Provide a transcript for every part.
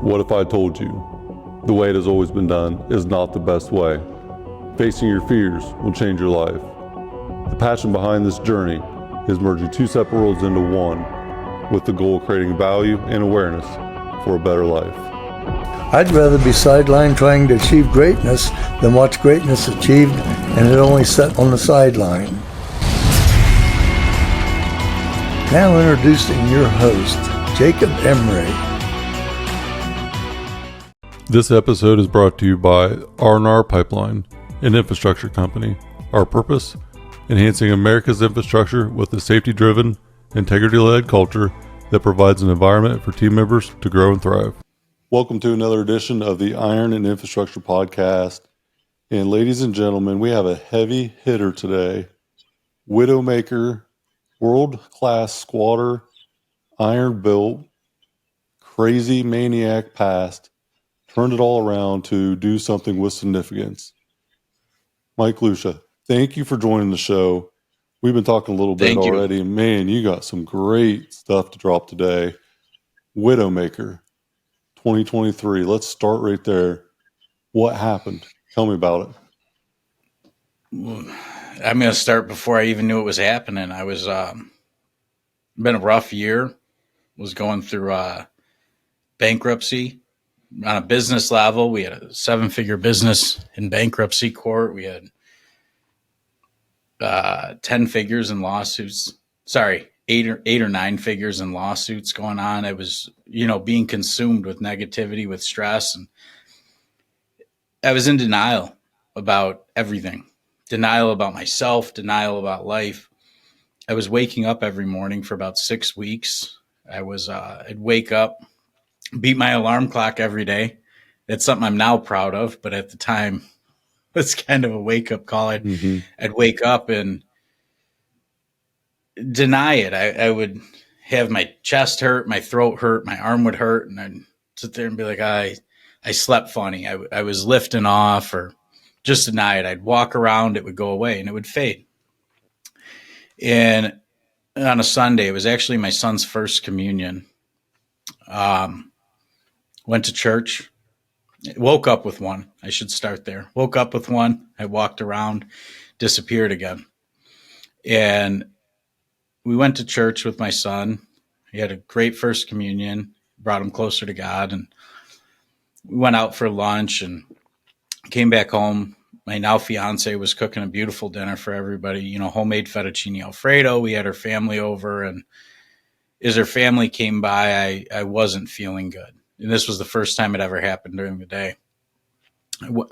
What if I told you the way it has always been done is not the best way? Facing your fears will change your life. The passion behind this journey is merging two separate worlds into one with the goal of creating value and awareness for a better life. I'd rather be sidelined trying to achieve greatness than watch greatness achieved and it only set on the sideline. Now introducing your host, Jacob Emery. This episode is brought to you by R&R Pipeline, an infrastructure company. Our purpose? Enhancing America's infrastructure with a safety-driven, integrity-led culture that provides an environment for team members to grow and thrive. Welcome to another edition of the Iron and Infrastructure Podcast. And ladies and gentlemen, we have a heavy hitter today. Widowmaker, world-class squatter, iron-built, crazy maniac past, turned it all around to do something with significance. Mike Lucia, thank you for joining the show. We've been talking a little bit already. Man, you got some great stuff to drop today. Widowmaker 2023. Let's start right there. What happened? Tell me about it. I'm going to start before I even knew it was happening. I was been a rough year. Was going through bankruptcy. On a business level, we had a 7-figure business in bankruptcy court. We had 10 figures in lawsuits. Sorry, eight or 9 figures in lawsuits going on. I was, being consumed with negativity, with stress, and I was in denial about everything. Denial about myself, denial about life. I was waking up every morning for about 6 weeks. I'd wake up, beat my alarm clock every day. That's something I'm now proud of, but at the time it was kind of a wake-up call. I'd wake up and deny it. I would have my chest hurt, my throat hurt, my arm would hurt, and I'd sit there and be like, I slept funny. I was lifting off, or just deny it. I'd walk around, it would go away, and it would fade. And on a Sunday, it was actually my son's first communion. Went to church, woke up with one. I should start there. Woke up with one. I walked around, disappeared again. And we went to church with my son. He had a great first communion, brought him closer to God. And we went out for lunch and came back home. My now fiance was cooking a beautiful dinner for everybody, homemade fettuccine Alfredo. We had her family over, and as her family came by, I wasn't feeling good. And this was the first time it ever happened during the day.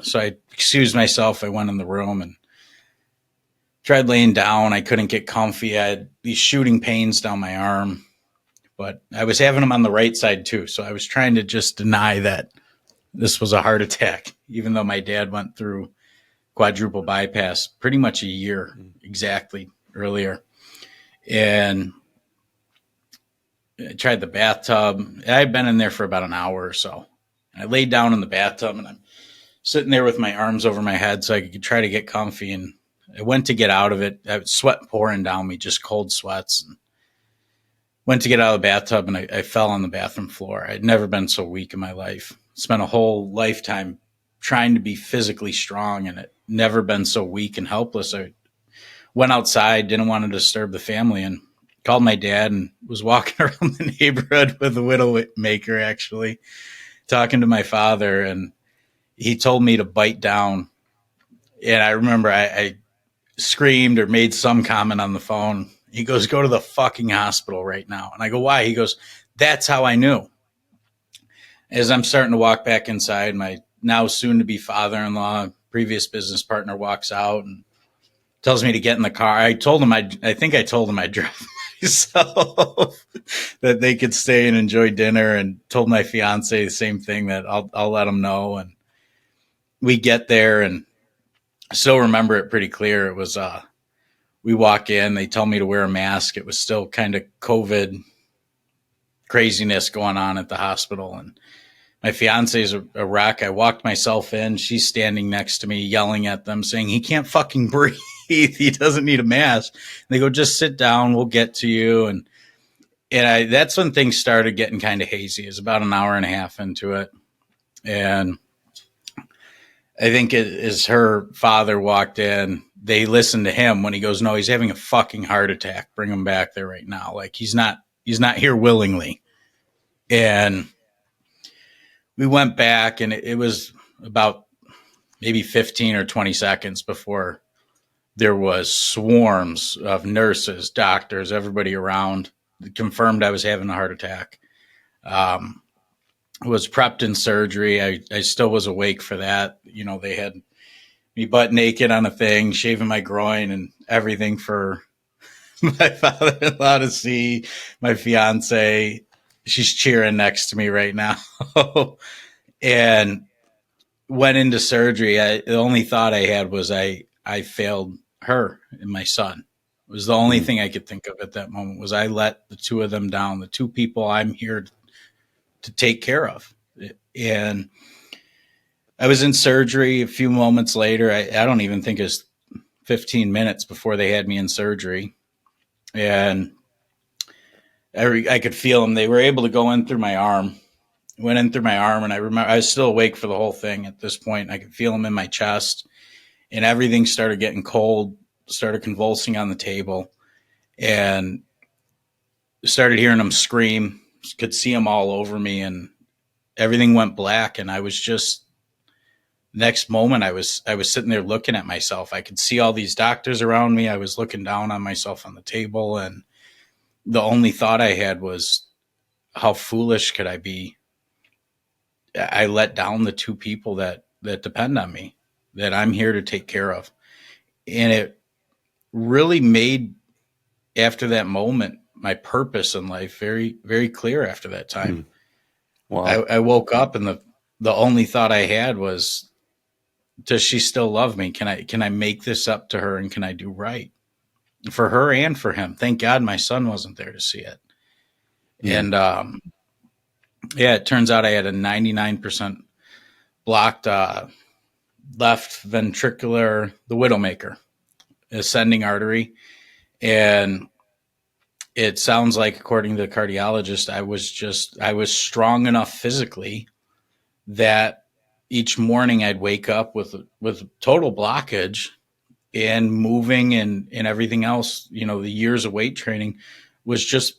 So I excused myself. I went in the room and tried laying down. I couldn't get comfy. I had these shooting pains down my arm, but I was having them on the right side too. So I was trying to just deny that this was a heart attack, even though my dad went through quadruple bypass pretty much a year exactly earlier. And I tried the bathtub. I'd been in there for about an hour or so. I laid down in the bathtub and I'm sitting there with my arms over my head so I could try to get comfy. And I went to get out of it. I was sweat pouring down me, just cold sweats. And went to get out of the bathtub and I fell on the bathroom floor. I'd never been so weak in my life. Spent a whole lifetime trying to be physically strong, and it never been so weak and helpless. I went outside, didn't want to disturb the family, and called my dad and was walking around the neighborhood with a widowmaker, actually, talking to my father. And he told me to bite down. And I remember I screamed or made some comment on the phone. He goes, "Go to the fucking hospital right now." And I go, "Why?" He goes, "That's how I knew." As I'm starting to walk back inside, my now soon-to-be father-in-law, previous business partner, walks out and tells me to get in the car. I told him I think I told him I'd drive myself, that they could stay and enjoy dinner, and told my fiance the same thing, that I'll let them know. And we get there, and I still remember it pretty clear. It was we walk in, they tell me to wear a mask. It was still kind of COVID craziness going on at the hospital, and my fiance's a wreck. I walked myself in. She's standing next to me, yelling at them, saying, "He can't fucking breathe. He doesn't need a mask." And they go, "Just sit down. We'll get to you." And And that's when things started getting kind of hazy. It was about an hour and a half into it. And I think as her father walked in, they listened to him when he goes, no, he's having a fucking heart attack. Bring him back there right now. Like he's not here willingly. And we went back, and it was about maybe 15 or 20 seconds before there was swarms of nurses, doctors, everybody around confirmed I was having a heart attack. Was prepped in surgery. I still was awake for that. You know, they had me butt naked on a thing, shaving my groin and everything for my father-in-law to see. My fiance, she's cheering next to me right now. And went into surgery. The only thought I had was I failed her and my son. It was the only thing I could think of at that moment, was I let the two of them down, the two people I'm here to take care of. And I was in surgery a few moments later. I don't even think it was 15 minutes before they had me in surgery. And I could feel them. They were able to go in through my arm. Went in through my arm, and I remember I was still awake for the whole thing at this point. I could feel them in my chest, and everything started getting cold, started convulsing on the table, and started hearing them scream. Could see them all over me, and everything went black. And I was just, next moment, I was sitting there looking at myself. I could see all these doctors around me. I was looking down on myself on the table, and the only thought I had was, how foolish could I be? I let down the two people that depend on me, that I'm here to take care of. And it really made, after that moment, my purpose in life very, very clear after that time. Wow. I woke up, and the only thought I had was, does she still love me? Can I make this up to her, and can I do right for her and for him? Thank God my son wasn't there to see it. And yeah, it turns out I had a 99% blocked left ventricular, the widowmaker, ascending artery. And it sounds like, according to the cardiologist, I was strong enough physically that each morning I'd wake up with total blockage, and moving and everything else, you know, the years of weight training was just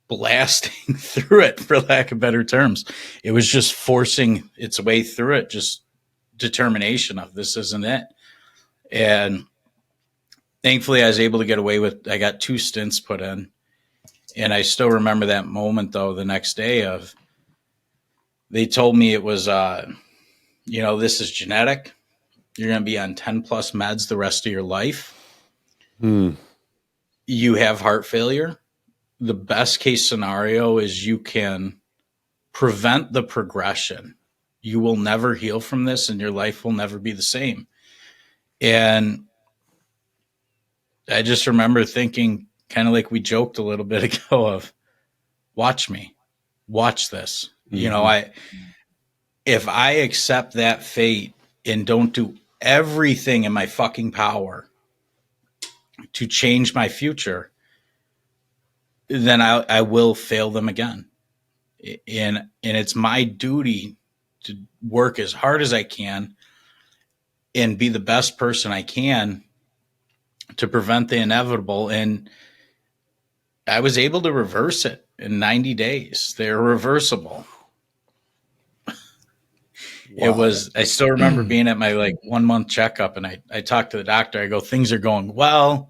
blasting through it, for lack of better terms. It was just forcing its way through it, just determination of, this isn't it. And thankfully I was able to get away with, I got 2 stents put in. And I still remember that moment, though, the next day, of, they told me it was, you know, this is genetic. You're going to be on 10 plus meds the rest of your life. You have heart failure. The best case scenario is you can prevent the progression. You will never heal from this, and your life will never be the same. And I just remember thinking, kind of like we joked a little bit ago, of, watch me, watch this. You know, if I accept that fate and don't do everything in my fucking power to change my future, then I will fail them again. And it's my duty to work as hard as I can and be the best person I can to prevent the inevitable. And I was able to reverse it in 90 days. They're reversible. Wow. It was, I still remember being at my 1 month checkup, and I talked to the doctor. I go, things are going well.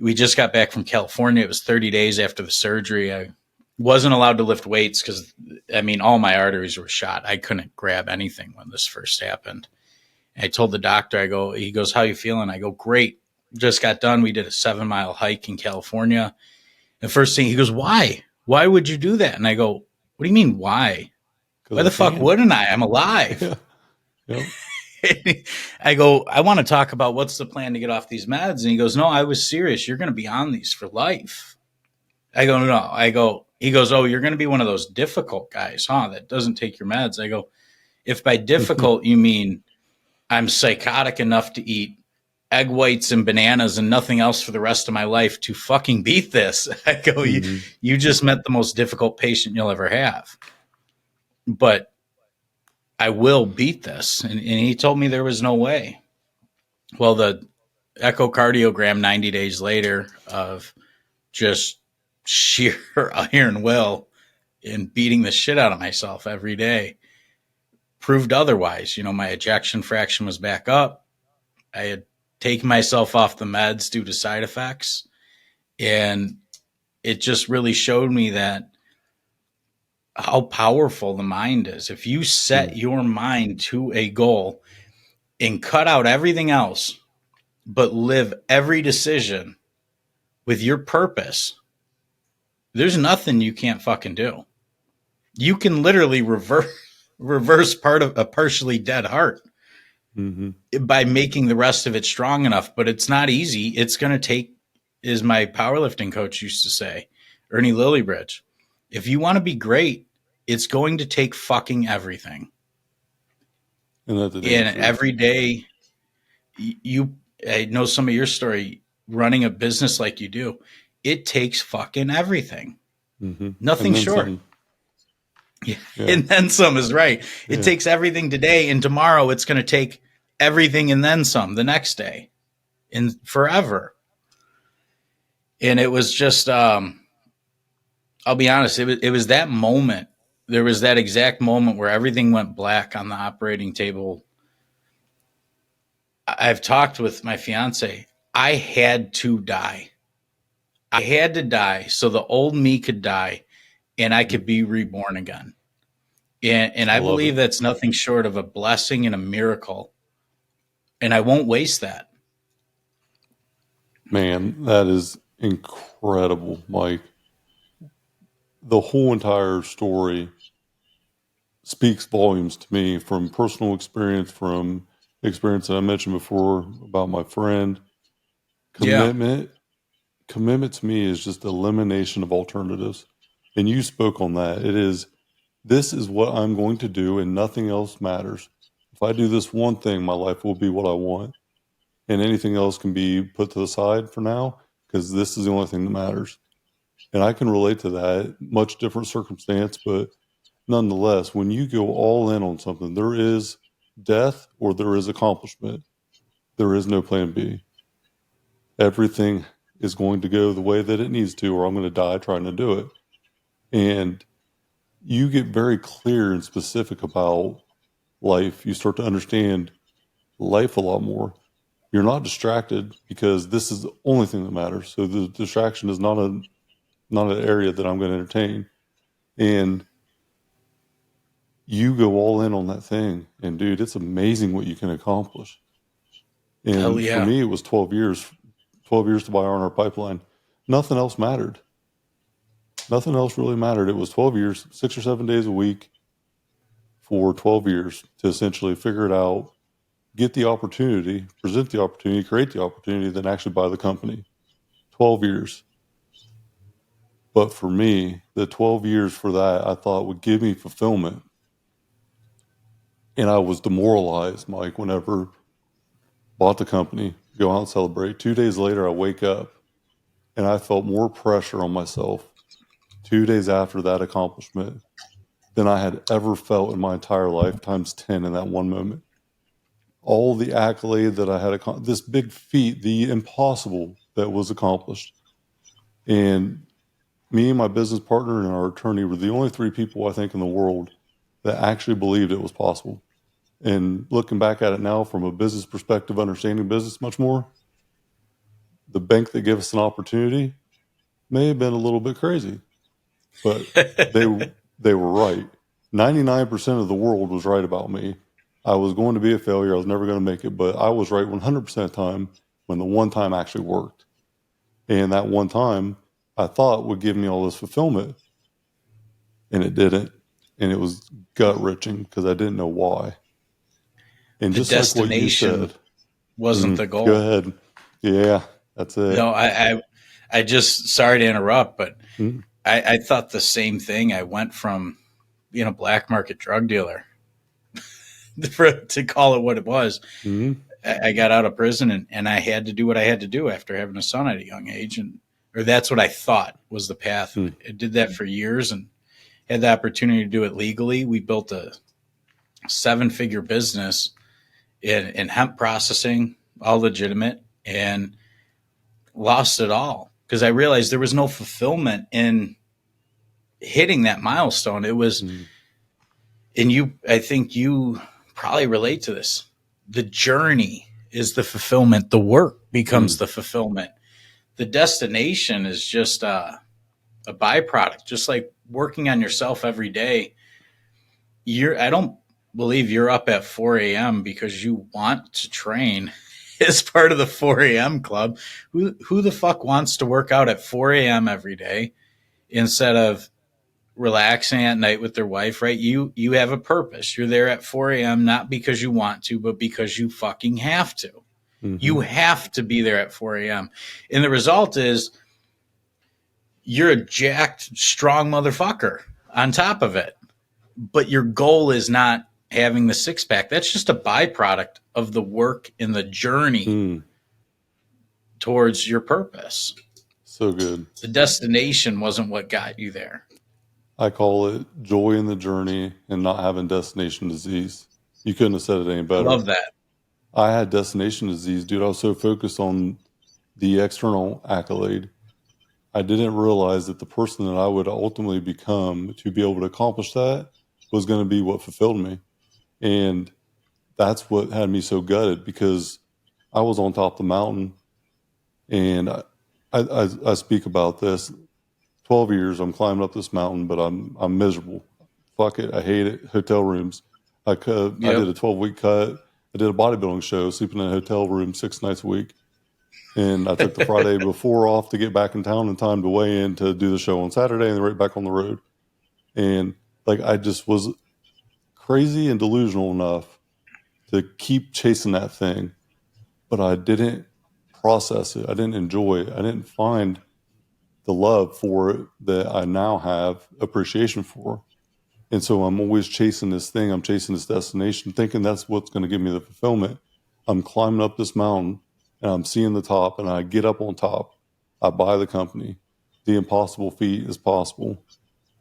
We just got back from California. It was 30 days after the surgery. I wasn't allowed to lift weights because, I mean, all my arteries were shot. I couldn't grab anything when this first happened. And I told the doctor, he goes, how you feeling? I go, great. Just got done. We did a 7-mile hike in California. The first thing, he goes, why? Why would you do that? And I go, what do you mean, why? Why the fuck wouldn't I? I'm alive. Yeah. I go, I want to talk about what's the plan to get off these meds. And he goes, no, I was serious. You're going to be on these for life. I go, no. He goes, oh, you're going to be one of those difficult guys, huh? That doesn't take your meds. I go, if by difficult you mean I'm psychotic enough to eat egg whites and bananas and nothing else for the rest of my life to fucking beat this. I go, you just met the most difficult patient you'll ever have. But I will beat this. And he told me there was no way. Well, the echocardiogram 90 days later of just sheer iron will and beating the shit out of myself every day proved otherwise. My ejection fraction was back up. I had taken myself off the meds due to side effects. And it just really showed me that how powerful the mind is. If you set your mind to a goal and cut out everything else, but live every decision with your purpose, there's nothing you can't fucking do. You can literally reverse part of a partially dead heart by making the rest of it strong enough, but it's not easy. It's going to take, as my powerlifting coach used to say, Ernie Lillybridge, if you want to be great, it's going to take fucking everything. And every day, I know some of your story, running a business like you do, it takes fucking everything. Nothing short. Yeah. And then some is right. It takes everything today, and tomorrow it's going to take everything and then some the next day and forever. And it was just, I'll be honest, it was that moment. There was that exact moment where everything went black on the operating table. I've talked with my fiance. I had to die. I had to die so the old me could die and I could be reborn again. And I believe that's nothing short of a blessing and a miracle. And I won't waste that. Man, that is incredible, Mike. The whole entire story speaks volumes to me from personal experience, from experience that I mentioned before about my friend. Commitment to me is just elimination of alternatives. And you spoke on that. This is what I'm going to do and nothing else matters. If I do this one thing, my life will be what I want. And anything else can be put to the side for now because this is the only thing that matters. And I can relate to that. Much different circumstance, but nonetheless, when you go all in on something, there is death or there is accomplishment. There is no plan B. Everything is going to go the way that it needs to, or I'm going to die trying to do it. And you get very clear and specific about life. You start to understand life a lot more. You're not distracted because this is the only thing that matters. So the distraction is not an area that I'm going to entertain. And you go all in on that thing. And dude, it's amazing what you can accomplish. And for me, it was 12 years to buy R&R Pipeline. Nothing else mattered. Nothing else really mattered. It was 12 years, 6 or 7 days a week for 12 years to essentially figure it out, get the opportunity, present the opportunity, create the opportunity, then actually buy the company. 12 years. But for me, the 12 years for that, I thought would give me fulfillment. And I was demoralized, Mike, whenever bought the company, go out and celebrate. 2 days later, I wake up and I felt more pressure on myself 2 days after that accomplishment than I had ever felt in my entire life, times 10 in that one moment. All the accolade that I had, this big feat, the impossible that was accomplished. And me and my business partner and our attorney were the only 3 people, I think, in the world that actually believed it was possible. And looking back at it now from a business perspective, understanding business much more, the bank that gave us an opportunity may have been a little bit crazy, but they were right. 99% of the world was right about me. I was going to be a failure. I was never going to make it, but I was right 100% of the time when the one time actually worked. And that one time I thought would give me all this fulfillment, and it didn't. And it was gut-wrenching because I didn't know why. And the just like what you said, wasn't the goal. Go ahead. Yeah, that's it. No, I just, sorry to interrupt, but I thought the same thing. I went from being a black market drug dealer to call it what it was. I got out of prison and I had to do what I had to do after having a son at a young age. Or that's what I thought was the path. I did that for years and had the opportunity to do it legally. We built a 7-figure business in hemp processing, all legitimate, and lost it all because I realized there was no fulfillment in hitting that milestone. It was, and I think you probably relate to this. The journey is the fulfillment. The work becomes the fulfillment. The destination is just a byproduct, just like working on yourself every day. I don't believe you're up at 4 a.m. because you want to train as part of the 4 a.m. club. Who the fuck wants to work out at 4 a.m. every day instead of relaxing at night with their wife, right? You have a purpose. You're there at 4 a.m. not because you want to, but because you fucking have to. You have to be there at 4 a.m. And the result is you're a jacked, strong motherfucker on top of it. But your goal is not having the six-pack. That's just a byproduct of the work and the journey towards your purpose. So good. The destination wasn't what got you there. I call it joy in the journey and not having destination disease. You couldn't have said it any better. I love that. I had destination disease, dude. I was so focused on the external accolade. I didn't realize that the person that I would ultimately become to be able to accomplish that was going to be what fulfilled me. And that's what had me so gutted, because I was on top of the mountain. And I speak about this. 12 years, I'm climbing up this mountain, but I'm miserable. Fuck it. I hate it. Hotel rooms. I did a 12-week cut. I did a bodybuilding show, sleeping in a hotel room 6 nights a week. And I took the Friday before off to get back in town in time to weigh in to do the show on Saturday and then right back on the road. And like, I just was crazy and delusional enough to keep chasing that thing, but I didn't process it. I didn't enjoy it. I didn't find the love for it that I now have appreciation for. And so I'm always chasing this thing. I'm chasing this destination, thinking that's what's going to give me the fulfillment. I'm climbing up this mountain and I'm seeing the top, and I get up on top. I buy the company. The impossible feat is possible.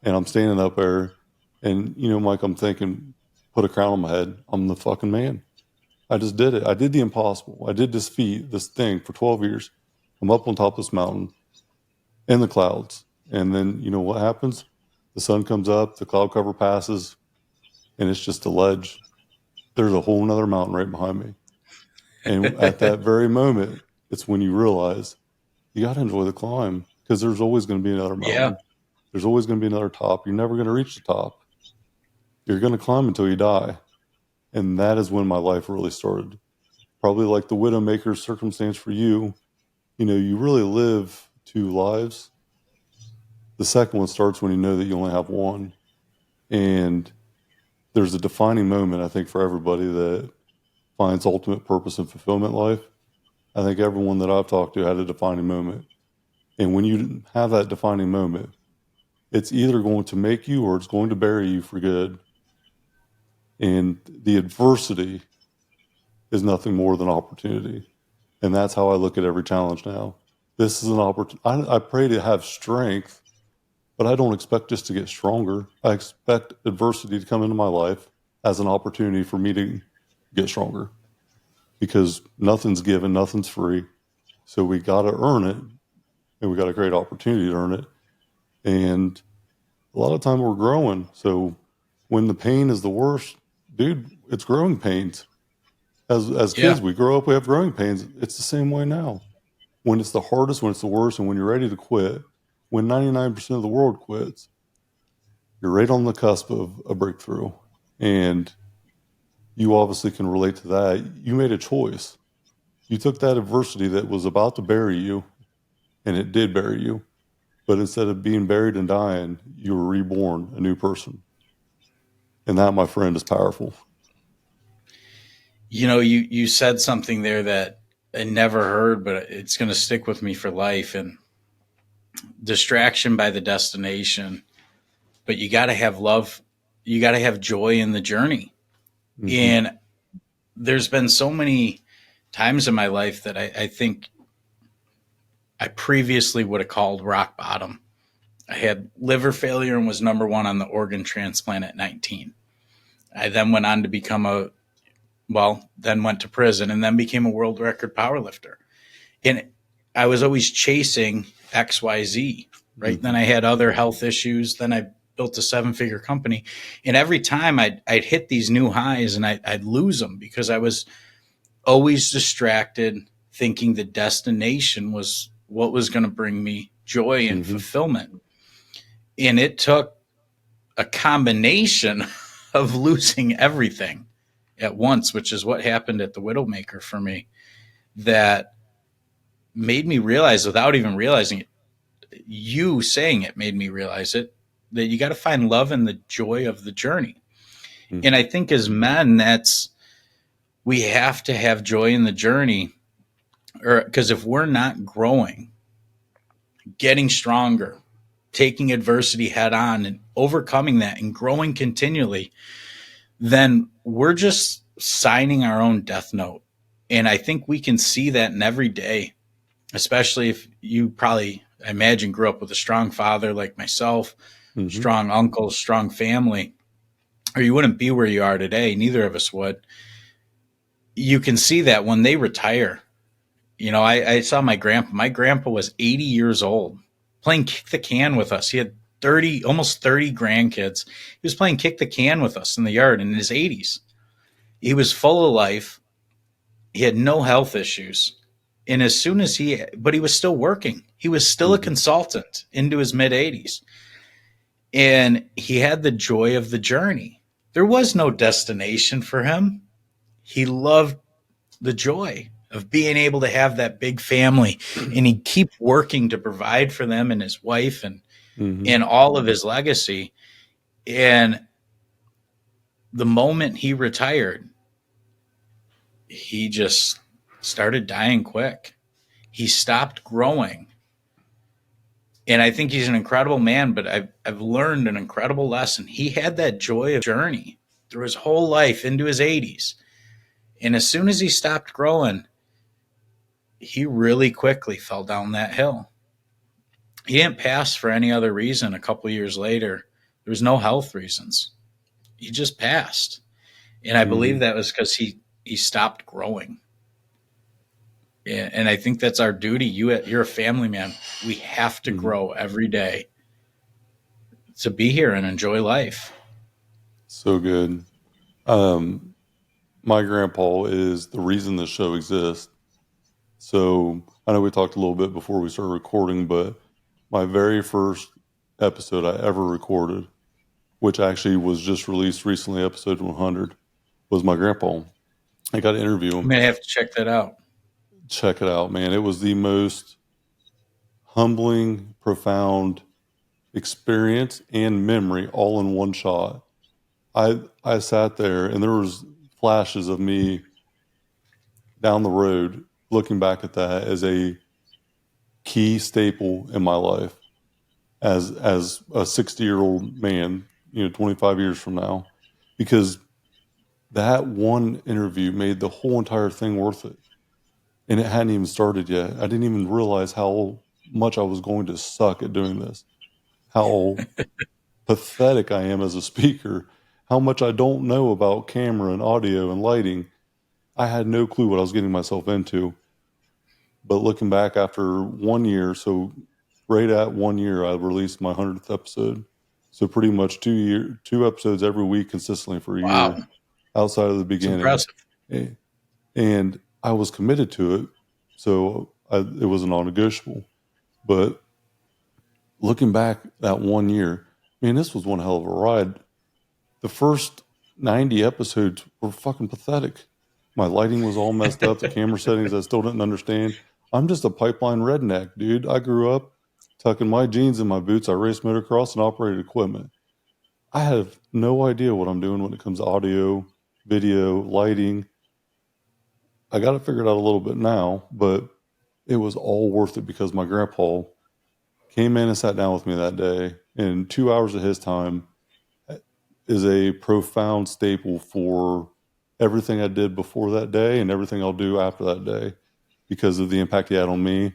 And I'm standing up there, and, you know, Mike, I'm thinking, put a crown on my head. I'm the fucking man. I just did it. I did the impossible. I did this feat, this thing for 12 years. I'm up on top of this mountain in the clouds. And then, you know what happens? The sun comes up, the cloud cover passes, and it's just a ledge. There's a whole nother mountain right behind me. And at that very moment, it's when you realize you got to enjoy the climb, because there's always going to be another mountain. Yeah. There's always going to be another top. You're never going to reach the top. You're going to climb until you die. And that is when my life really started. Probably like the Widowmaker's circumstance for you. You know, you really live 2 lives. The second one starts when you know that you only have one. And there's a defining moment, I think, for everybody that finds ultimate purpose and fulfillment in life. I think everyone that I've talked to had a defining moment. And when you have that defining moment, it's either going to make you or it's going to bury you for good. And the adversity is nothing more than opportunity. And that's how I look at every challenge now. This is an opportunity. I pray to have strength, but I don't expect just to get stronger. I expect adversity to come into my life as an opportunity for me to get stronger, because nothing's given, nothing's free. So we got to earn it, and we got a great opportunity to earn it. And a lot of time we're growing. So when the pain is the worst, dude, it's growing pains. As kids, we grow up, we have growing pains. It's the same way now. When it's the hardest, when it's the worst, and when you're ready to quit, when 99% of the world quits, you're right on the cusp of a breakthrough. And you obviously can relate to that. You made a choice. You took that adversity that was about to bury you, and it did bury you. But instead of being buried and dying, you were reborn, a new person. And that, my friend, is powerful. You know, you said something there that I never heard, but it's going to stick with me for life. And distraction by the destination, but you got to have love. You got to have joy in the journey. Mm-hmm. And there's been so many times in my life that I think I previously would have called rock bottom. I had liver failure and was number one on the organ transplant at 19. I then went on to become then went to prison and then became a world record powerlifter. And I was always chasing XYZ, right? Mm-hmm. Then I had other health issues. Then I built a 7-figure company. And every time I'd hit these new highs and I'd lose them because I was always distracted, thinking the destination was what was going to bring me joy and fulfillment. And it took a combination of losing everything at once, which is what happened at the Widowmaker for me, that made me realize, without even realizing it, you saying it made me realize it, that you got to find love and the joy of the journey. Mm-hmm. And I think as men, we have to have joy in the journey, or because if we're not growing, getting stronger, taking adversity head on and overcoming that and growing continually, then we're just signing our own death note. And I think we can see that in every day, especially if you probably, I imagine, grew up with a strong father like myself, strong uncles, strong family, or you wouldn't be where you are today. Neither of us would. You can see that when they retire. You know, I saw my grandpa. My grandpa was 80 years old playing kick the can with us. He had almost 30 grandkids. He was playing kick the can with us in the yard in his 80s. He was full of life. He had no health issues. And as soon as but he was still working. He was still a consultant into his mid 80s. And he had the joy of the journey. There was no destination for him. He loved the joy of being able to have that big family, and he'd keep working to provide for them and his wife and all of his legacy. And the moment he retired, he just started dying quick. He stopped growing. And I think he's an incredible man, but I've learned an incredible lesson. He had that joy of journey through his whole life into his 80s. And as soon as he stopped growing, he really quickly fell down that hill. He didn't pass for any other reason. A couple of years later, there was no health reasons. He just passed. And I believe that was because he stopped growing. And I think that's our duty. You're a family man. We have to grow every day to be here and enjoy life. So good. My grandpa is the reason the show exists. So I know we talked a little bit before we started recording, but my very first episode I ever recorded, which actually was just released recently, episode 100, was my grandpa. I got to interview him. I'm going to have to check that out. Check it out, man. It was the most humbling, profound experience and memory all in one shot. I sat there and there was flashes of me down the road looking back at that as a key staple in my life as a 60-year-old man, 25 years from now, because that one interview made the whole entire thing worth it. And it hadn't even started yet. I didn't even realize how much I was going to suck at doing this, how pathetic I am as a speaker, how much I don't know about camera and audio and lighting. I had no clue what I was getting myself into. But looking back after 1 year, so right at 1 year, I released my 100th episode. So pretty much 2 episodes every week consistently for a year outside of the beginning. It's impressive. And I was committed to it, so it was a non-negotiable. But looking back that 1 year, man, this was one hell of a ride. The first 90 episodes were fucking pathetic. My lighting was all messed up. The camera settings I still didn't understand. I'm just a pipeline redneck, dude. I grew up tucking my jeans in my boots. I raced motocross and operated equipment. I have no idea what I'm doing when it comes to audio, video, lighting. I got it figured out a little bit now, but it was all worth it because my grandpa came in and sat down with me that day, and 2 hours of his time is a profound staple for everything I did before that day and everything I'll do after that day because of the impact he had on me.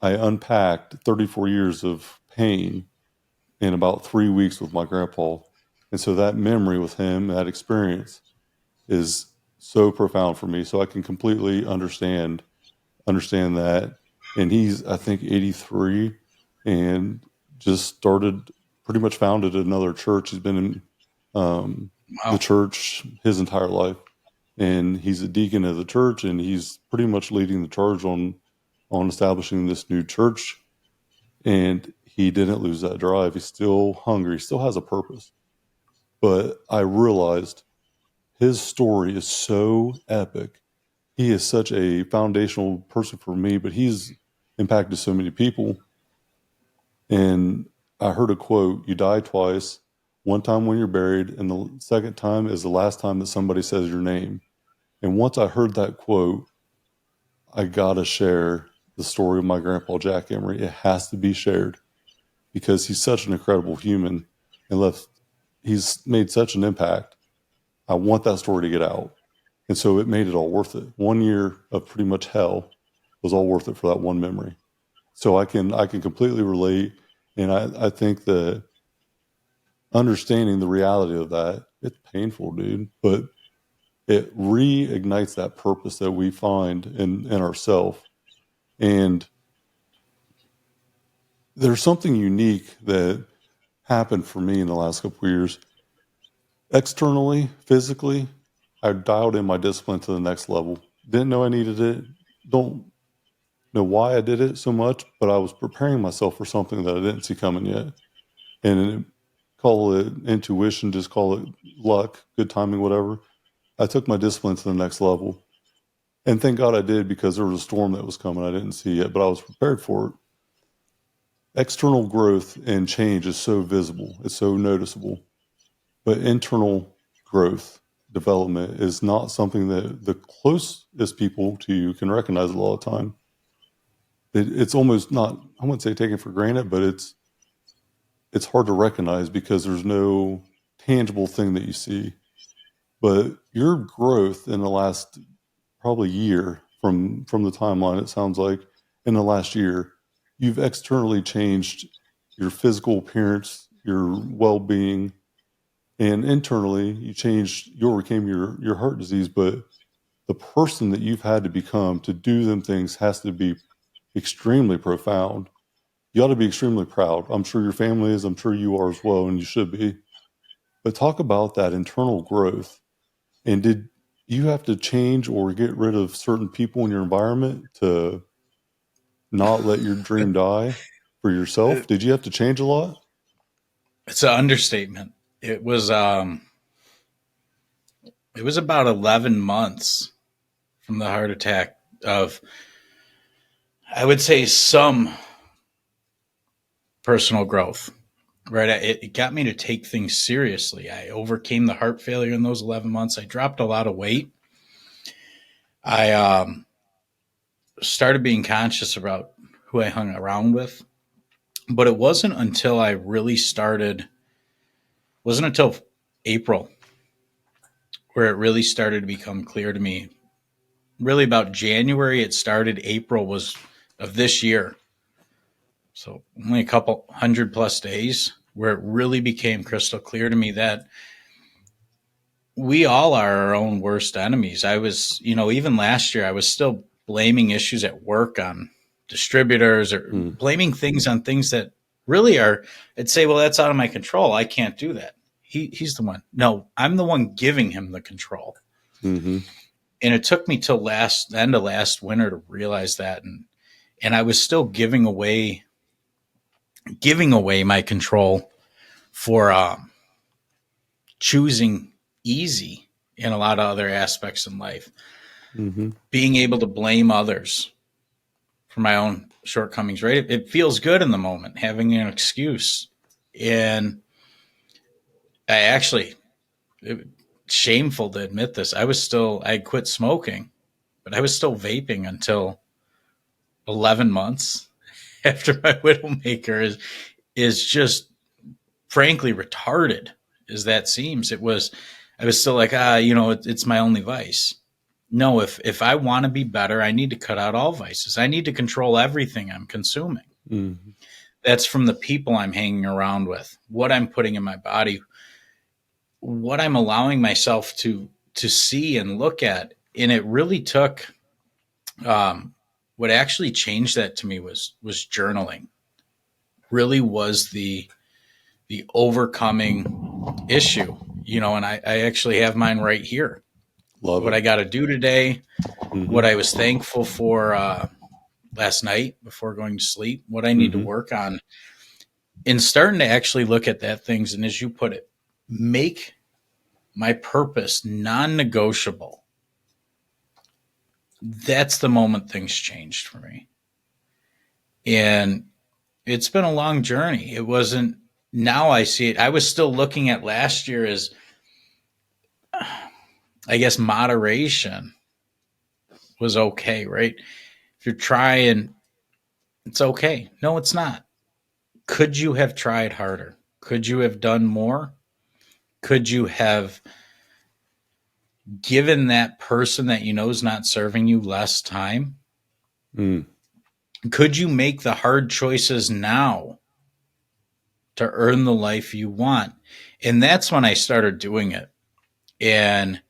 I unpacked 34 years of pain in about 3 weeks with my grandpa. And so that memory with him, that experience is so profound for me. So I can completely understand that. And he's, I think, 83 and just started, pretty much founded another church. He's been in the Wow. church his entire life. And he's a deacon of the church, and he's pretty much leading the charge on establishing this new church. And he didn't lose that drive. He's still hungry, he still has a purpose. But I realized his story is so epic. He is such a foundational person for me, but he's impacted so many people. And I heard a quote: "You die twice, one time when you're buried, and the second time is the last time that somebody says your name." And once I heard that quote, I gotta share the story of my grandpa, Jack Emery. It has to be shared because he's such an incredible human and he's made such an impact. I want that story to get out. And so it made it all worth it. 1 year of pretty much hell was all worth it for that one memory. So I can completely relate. And I think that understanding the reality of that, it's painful, dude, but it reignites that purpose that we find in ourselves. And there's something unique that happened for me in the last couple of years. Externally, physically, I dialed in my discipline to the next level. Didn't know I needed it. Don't know why I did it so much, but I was preparing myself for something that I didn't see coming yet. And call it intuition, just call it luck, good timing, whatever. I took my discipline to the next level. And thank God I did, because there was a storm that was coming I didn't see yet, but I was prepared for it. External growth and change is so visible, it's so noticeable. But internal growth, development is not something that the closest people to you can recognize a lot of time. It's almost not, I wouldn't say taken for granted, but it's hard to recognize because there's no tangible thing that you see. But your growth in the last probably year, from the timeline, it sounds like in the last year, you've externally changed your physical appearance, your well-being, and internally you overcame your heart disease. But the person that you've had to become to do them things has to be extremely profound. You ought to be extremely proud. I'm sure your family is. I'm sure you are as well, and you should be. But talk about that internal growth. And did you have to change or get rid of certain people in your environment to not let your dream die for yourself? Did you have to change a lot? It's an understatement. It was about 11 months from the heart attack of, I would say, some personal growth. Right, it got me to take things seriously. I overcame the heart failure in those 11 months. I dropped a lot of weight. I started being conscious about who I hung around with. But it wasn't until I really started, wasn't until April where it really started to become clear to me. Really about January it started, April was of this year. So only a couple 100+ days where it really became crystal clear to me that we all are our own worst enemies. I was, even last year, I was still blaming issues at work on distributors or Mm, blaming things on things that really are, I'd say, well, that's out of my control. I can't do that. He's the one. No, I'm the one giving him the control. mm-hmm, And it took me till the end of last winter to realize that. And I was still giving away my control for choosing easy in a lot of other aspects in life. mm-hmm, Being able to blame others for my own shortcomings, right? It feels good in the moment, having an excuse. And I actually, shameful to admit this, I had quit smoking, but I was still vaping until 11 months after my Widowmaker is just frankly retarded as that seems. I was still like, it's my only vice. No, if I want to be better, I need to cut out all vices. I need to control everything I'm consuming. Mm-hmm. That's from the people I'm hanging around with, what I'm putting in my body, what I'm allowing myself to see and look at. And it really took what actually changed that to me was journaling. Really was the overcoming issue, and I actually have mine right here. Love What it. I got to do today, Mm-hmm. what I was thankful for last night before going to sleep, what I need to Mm-hmm. work on, and starting to actually look at that things. And as you put it, make my purpose non-negotiable. That's the moment things changed for me. And it's been a long journey. It wasn't, now I see it. I was still looking at last year as, I guess, moderation was okay, right? If you're trying, it's okay. No, it's not. Could you have tried harder? Could you have done more? Could you have given that person that you know is not serving you less time? Mm. Could you make the hard choices now to earn the life you want? And that's when I started doing it. And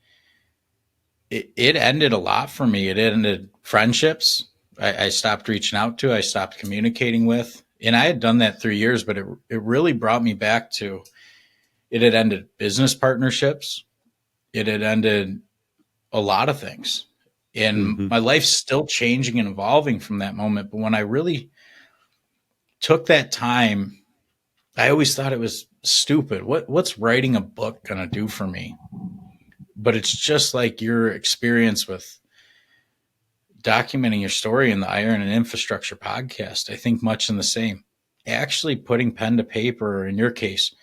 it ended a lot for me. It ended friendships. I stopped reaching out to, I stopped communicating with. And I had done that 3 years, but it really brought me back to, it had ended business partnerships. It had ended a lot of things. And Mm-hmm. my life's still changing and evolving from that moment. But when I really took that time, I always thought it was stupid. What's writing a book going to do for me? But it's just like your experience with documenting your story in the Iron and Infrastructure podcast. I think much in the same. Actually putting pen to paper, or in your case,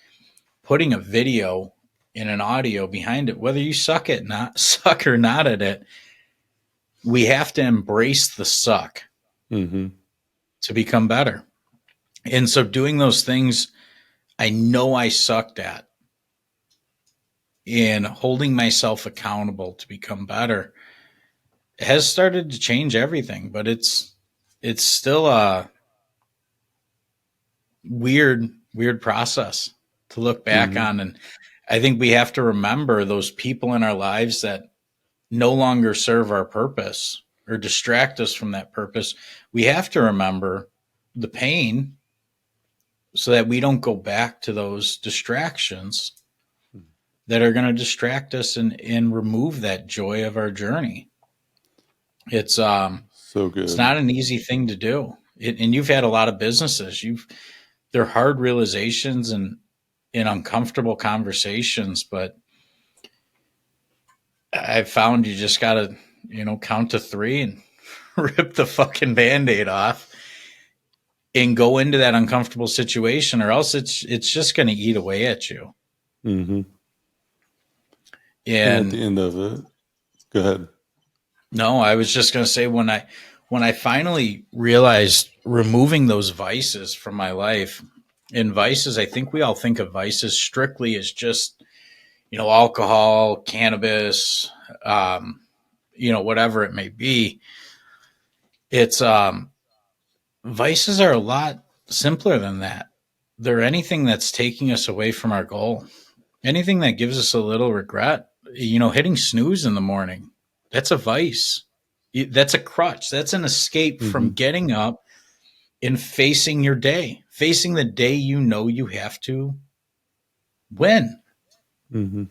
putting a video and an audio behind it, whether you suck or not at it, we have to embrace the suck Mm-hmm. to become better. And so doing those things I know I sucked at, and holding myself accountable to become better, has started to change everything. But it's still a weird process to look back Mm-hmm. on. And I think we have to remember those people in our lives that no longer serve our purpose or distract us from that purpose. We have to remember the pain so that we don't go back to those distractions that are going to distract us and remove that joy of our journey. It's So good. it's not an easy thing to do. And you've had a lot of businesses. They're hard realizations and uncomfortable conversations, but I found you just got to, count to 3 and rip the fucking Band-Aid off and go into that uncomfortable situation, or else it's just going to eat away at you. Mm-hmm. And at the And end of it, go ahead. no, I was just going to say, when I finally realized removing those vices from my life, and vices, I think we all think of vices strictly as just, alcohol, cannabis, whatever it may be. It's vices are a lot simpler than that. They're anything that's taking us away from our goal, anything that gives us a little regret. Hitting snooze in the morning, that's a vice. That's a crutch. That's an escape Mm-hmm. from getting up and facing your day, facing the day you have to win. Mm-hmm.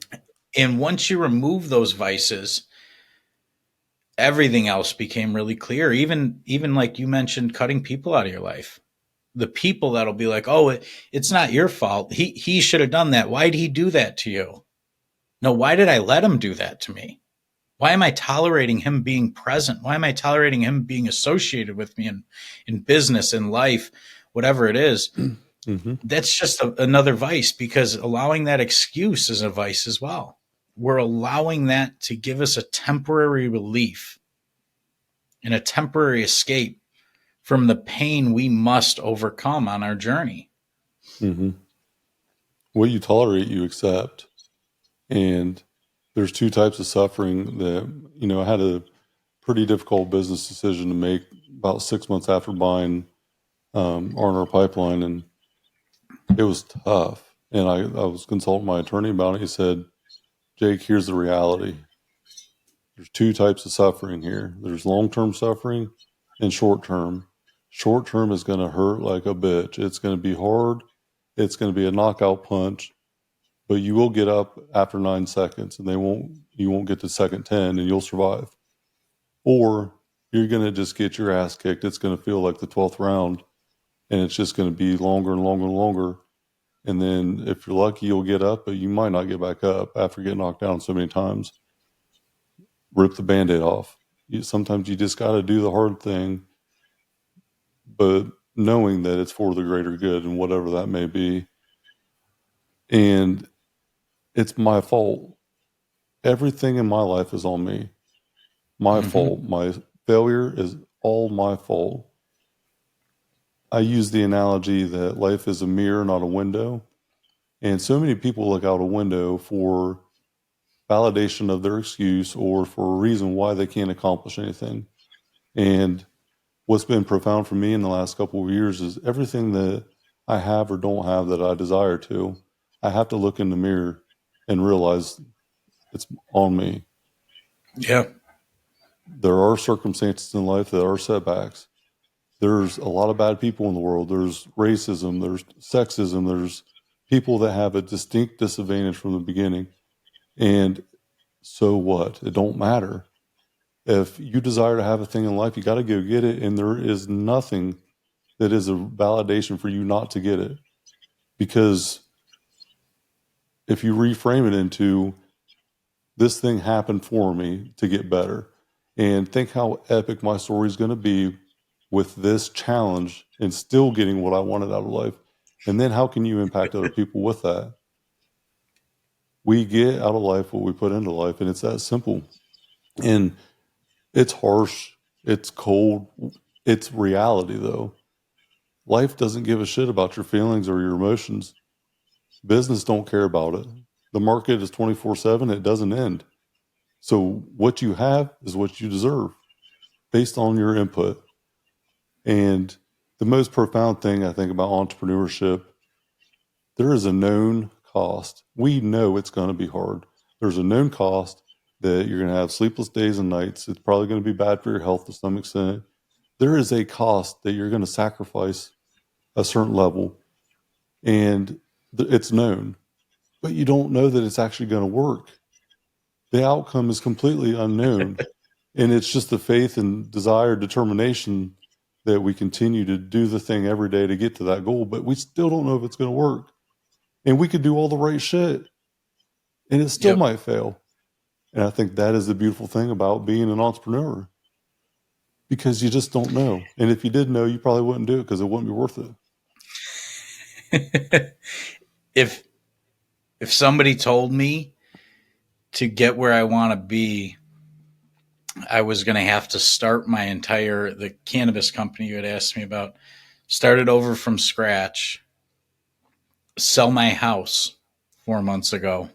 And once you remove those vices, everything else became really clear. Even like you mentioned, cutting people out of your life. The people that'll be like, "Oh, it's not your fault. He should have done that. Why did he do that to you?" No, why did I let him do that to me? Why am I tolerating him being present? Why am I tolerating him being associated with me in business, in life, whatever it is? Mm-hmm. That's just another vice, because allowing that excuse is a vice as well. We're allowing that to give us a temporary relief and a temporary escape from the pain we must overcome on our journey. Mm-hmm. What you tolerate, you accept. And there's two types of suffering that, I had a pretty difficult business decision to make about 6 months after buying R&R Pipeline, and it was tough. And I was consulting my attorney about it. He said, Jake, here's the reality. There's two types of suffering here. There's long-term suffering and short-term. Short-term is going to hurt like a bitch. It's going to be hard. It's going to be a knockout punch, but you will get up after 9 seconds, and you won't get to second 10, and you'll survive. Or you're going to just get your ass kicked. It's going to feel like the 12th round, and it's just going to be longer and longer and longer. And then if you're lucky, you'll get up, but you might not get back up after getting knocked down so many times. Rip the Band-Aid off. Sometimes you just got to do the hard thing, but knowing that it's for the greater good and whatever that may be. And it's my fault. Everything in my life is on me. My fault. My failure is all my fault. I use the analogy that life is a mirror, not a window. And so many people look out a window for validation of their excuse or for a reason why they can't accomplish anything. And what's been profound for me in the last couple of years is everything that I have or don't have that I desire to, I have to look in the mirror and realize it's on me. Yeah. There are circumstances in life that are setbacks. There's a lot of bad people in the world. There's racism, there's sexism, there's people that have a distinct disadvantage from the beginning. And so what? It don't matter. If you desire to have a thing in life, you got to go get it. And there is nothing that is a validation for you not to get it. Because if you reframe it into, this thing happened for me to get better, and think how epic my story is going to be with this challenge and still getting what I wanted out of life. And then how can you impact other people with that? We get out of life what we put into life, and it's that simple. And it's harsh, it's cold, it's reality though. Life doesn't give a shit about your feelings or your emotions. Business don't care about it. The market is 24/7, it doesn't end. So what you have is what you deserve based on your input. And the most profound thing I think about entrepreneurship, there is a known cost. We know it's going to be hard. There's a known cost that you're going to have sleepless days and nights. It's probably going to be bad for your health to some extent. There is a cost that you're going to sacrifice a certain level, and it's known, but you don't know that it's actually going to work. The outcome is completely unknown, and it's just the faith and desire, determination that we continue to do the thing every day to get to that goal, but we still don't know if it's going to work. And we could do all the right shit, and it still might fail. And I think that is the beautiful thing about being an entrepreneur, because you just don't know. And if you did know, you probably wouldn't do it because it wouldn't be worth it. If somebody told me to get where I want to be, I was going to have to start the cannabis company you had asked me about, start it over from scratch, sell my house 4 months ago,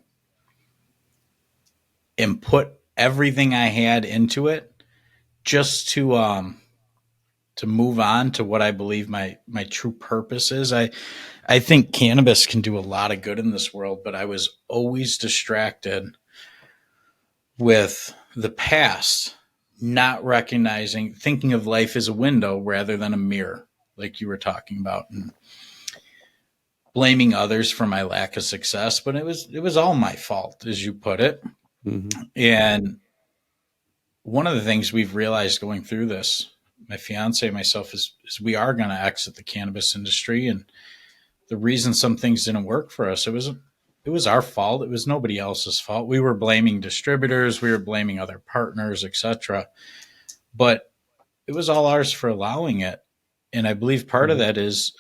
and put everything I had into it just to move on to what I believe my true purpose is. I think cannabis can do a lot of good in this world, but I was always distracted with the past, not recognizing, thinking of life as a window rather than a mirror, like you were talking about, and blaming others for my lack of success. But it was all my fault, as you put it. Mm-hmm. And one of the things we've realized going through this, my fiance and myself, is we are going to exit the cannabis industry. And the reason some things didn't work for us, it was our fault. It was nobody else's fault. We were blaming distributors, we were blaming other partners, etc. But it was all ours for allowing it. And I believe part of that is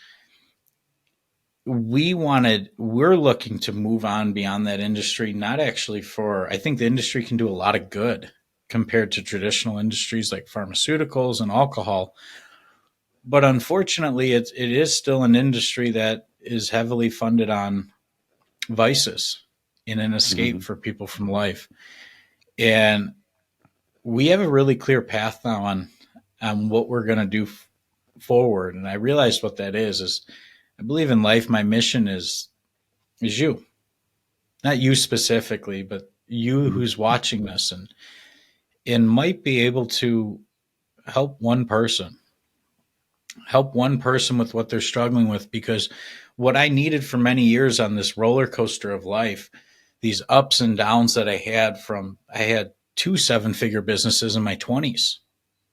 we're looking to move on beyond that industry, not actually I think the industry can do a lot of good compared to traditional industries like pharmaceuticals and alcohol. But unfortunately, it is still an industry that is heavily funded on vices. and an escape for people from life. And we have a really clear path now on what we're going to do forward. And I realized what that is I believe in life, my mission is you, not you specifically, but you who's watching this and might be able to help one person with what they're struggling with. Because what I needed for many years on this roller coaster of life, these ups and downs that I had 2 7-figure businesses in my 20s,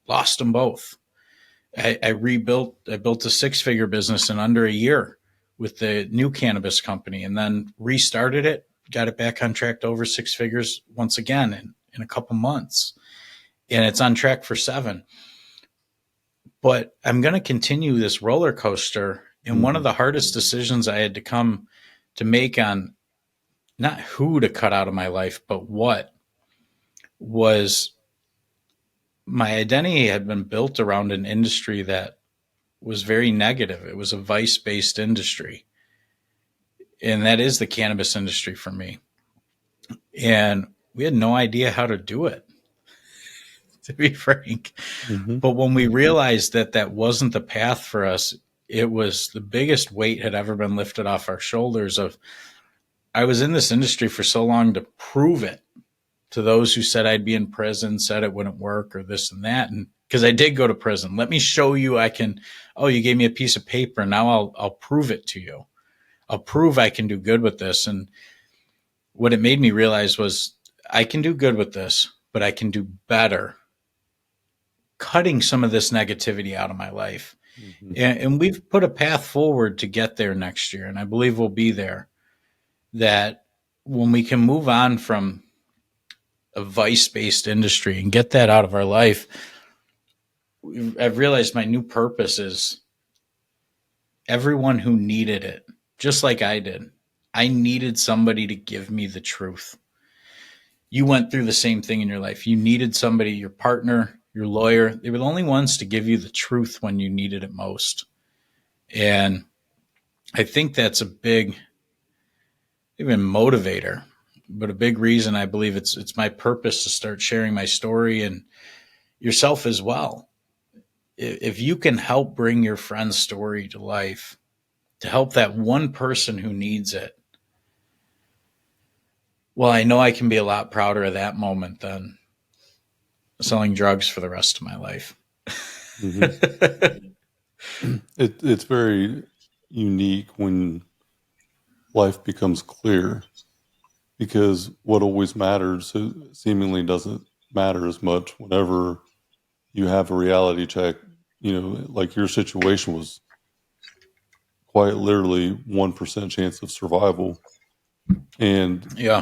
lost them both. I built a 6-figure business in under a year with the new cannabis company, and then restarted it, got it back on track to over 6 figures once again in a couple months. And it's on track for 7. But I'm going to continue this roller coaster. And one of the hardest decisions I had to come to make on not who to cut out of my life, but what, was my identity had been built around an industry that was very negative. It was a vice-based industry. And that is the cannabis industry for me. And we had no idea how to do it, to be frank. But when we realized that that wasn't the path for us, it was the biggest weight had ever been lifted off our shoulders. Of I was in this industry for so long to prove it to those who said I'd be in prison, said it wouldn't work, or this and that. And because I did go to prison, let me show you I can. Oh, you gave me a piece of paper. Now I'll prove it to you. I'll prove I can do good with this. And what it made me realize was I can do good with this, but I can do better cutting some of this negativity out of my life. And we've put a path forward to get there next year. And I believe we'll be there. That when we can move on from a vice-based industry and get that out of our life, I've realized my new purpose is everyone who needed it, just like I did. I needed somebody to give me the truth. You went through the same thing in your life. You needed somebody, your partner, your lawyer. They were the only ones to give you the truth when you needed it most. And I think that's a big, even motivator, but a big reason I believe it's my purpose to start sharing my story, and yourself as well. If you can help bring your friend's story to life, to help that one person who needs it, well, I know I can be a lot prouder of that moment than selling drugs for the rest of my life. It's very unique when life becomes clear, because what always matters seemingly doesn't matter as much whenever you have a reality check. Like your situation was quite literally 1% chance of survival. And Yeah.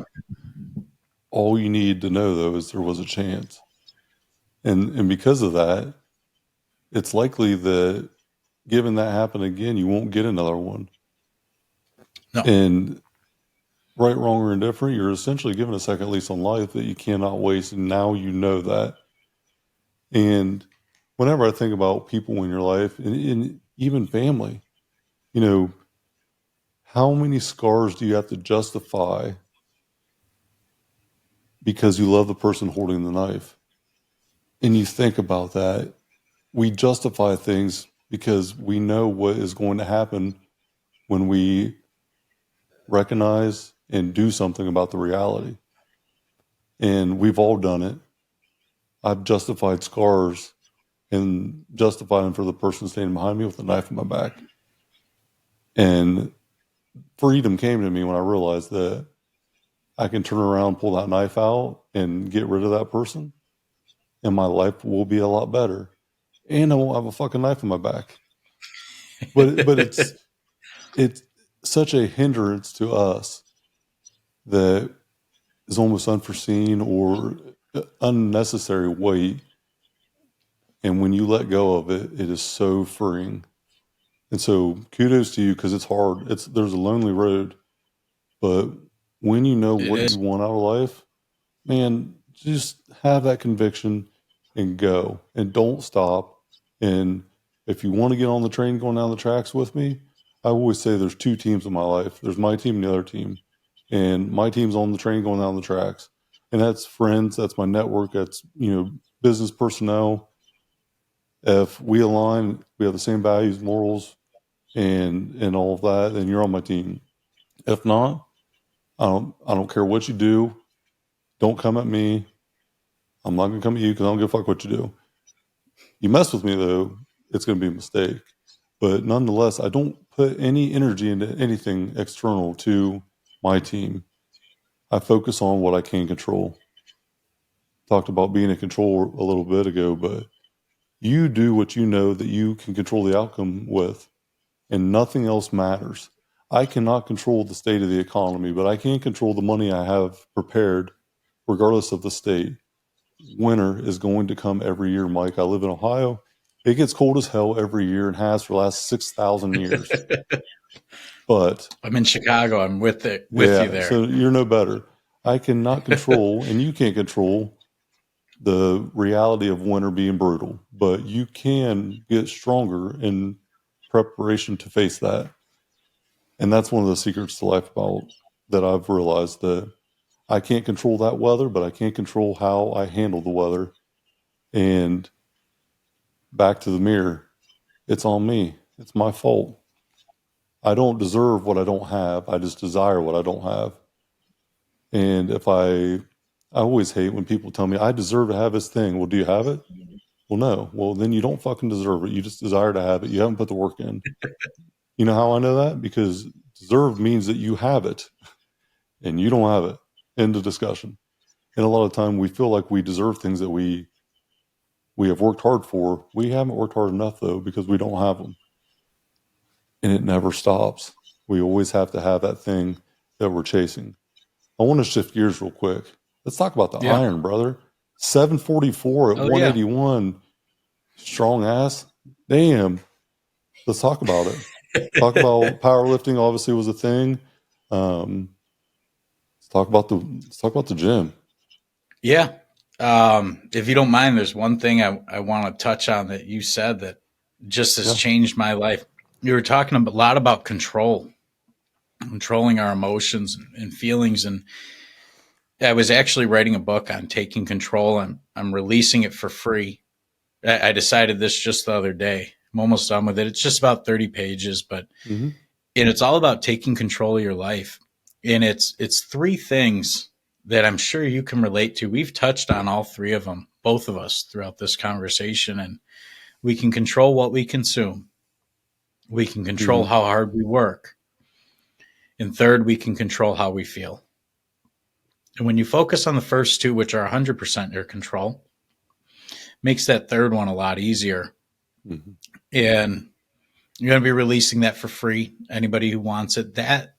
all you need to know, though, is there was a chance. And because of that, it's likely that given that happen again, you won't get another one. No. And right, wrong, or indifferent, you're essentially given a second lease on life that you cannot waste. And now you know that. And whenever I think about people in your life, and even family, how many scars do you have to justify because you love the person holding the knife? And you think about that. We justify things because we know what is going to happen when we recognize and do something about the reality. And we've all done it. I've justified scars and justified them for the person standing behind me with a knife in my back. And freedom came to me when I realized that I can turn around, pull that knife out, and get rid of that person, and my life will be a lot better. And I won't have a fucking knife in my back. But it's such a hindrance to us that is almost unforeseen or unnecessary weight. And when you let go of it, it is so freeing. And so kudos to you, because it's hard. There's a lonely road, but when you know what you want out of life, man, just have that conviction and go, and don't stop. And if you want to get on the train going down the tracks with me, I always say there's 2 teams in my life. There's my team and the other team. and my team's on the train going down the tracks. And that's friends, that's my network, that's, business personnel. If we align, we have the same values, morals, and all of that, then you're on my team. If not, I don't care what you do. Don't come at me. I'm not gonna come at you because I don't give a fuck what you do. You mess with me though, it's gonna be a mistake. But nonetheless, I don't put any energy into anything external to my team. I focus on what I can control. Talked about being in control a little bit ago, but you do what you know that you can control the outcome with, and nothing else matters. I cannot control the state of the economy, but I can control the money I have prepared, regardless of the state. Winter is going to come every year, Mike. I live in Ohio. It gets cold as hell every year and has for the last 6,000 years. But I'm in Chicago. I'm with you there. So you're no better. I cannot control, and you can't control the reality of winter being brutal, but you can get stronger in preparation to face that. And that's one of the secrets to life about that I've realized, that I can't control that weather, but I can control how I handle the weather. And back to the mirror, it's on me. It's my fault. I don't deserve what I don't have. I just desire what I don't have. And I always hate when people tell me I deserve to have this thing. Well, do you have it? Well, no. Well, then you don't fucking deserve it. You just desire to have it. You haven't put the work in. You know how I know that? Because deserve means that you have it and you don't have it. End of discussion. And a lot of time we feel like we deserve things that we have worked hard for. We haven't worked hard enough though, because we don't have them. And it never stops. We always have to have that thing that we're chasing. I want to shift gears real quick. Let's talk about the iron, brother. 744 at 181. Yeah. Strong ass. Damn. Let's talk about it. Talk about powerlifting. Obviously was a thing. Let's talk about the gym. Yeah. If you don't mind, there's one thing I want to touch on that you said that just has changed my life. You were talking a lot about controlling our emotions and feelings. And I was actually writing a book on taking control. I'm releasing it for free. I decided this just the other day. I'm almost done with it. It's just about 30 pages, but and it's all about taking control of your life. And it's three things that I'm sure you can relate to. We've touched on all three of them, both of us, throughout this conversation. And we can control what we consume. We can control how hard we work. And third, we can control how we feel. And when you focus on the first two, which are 100% your control, makes that third one a lot easier. And you're going to be releasing that for free. Anybody who wants it. That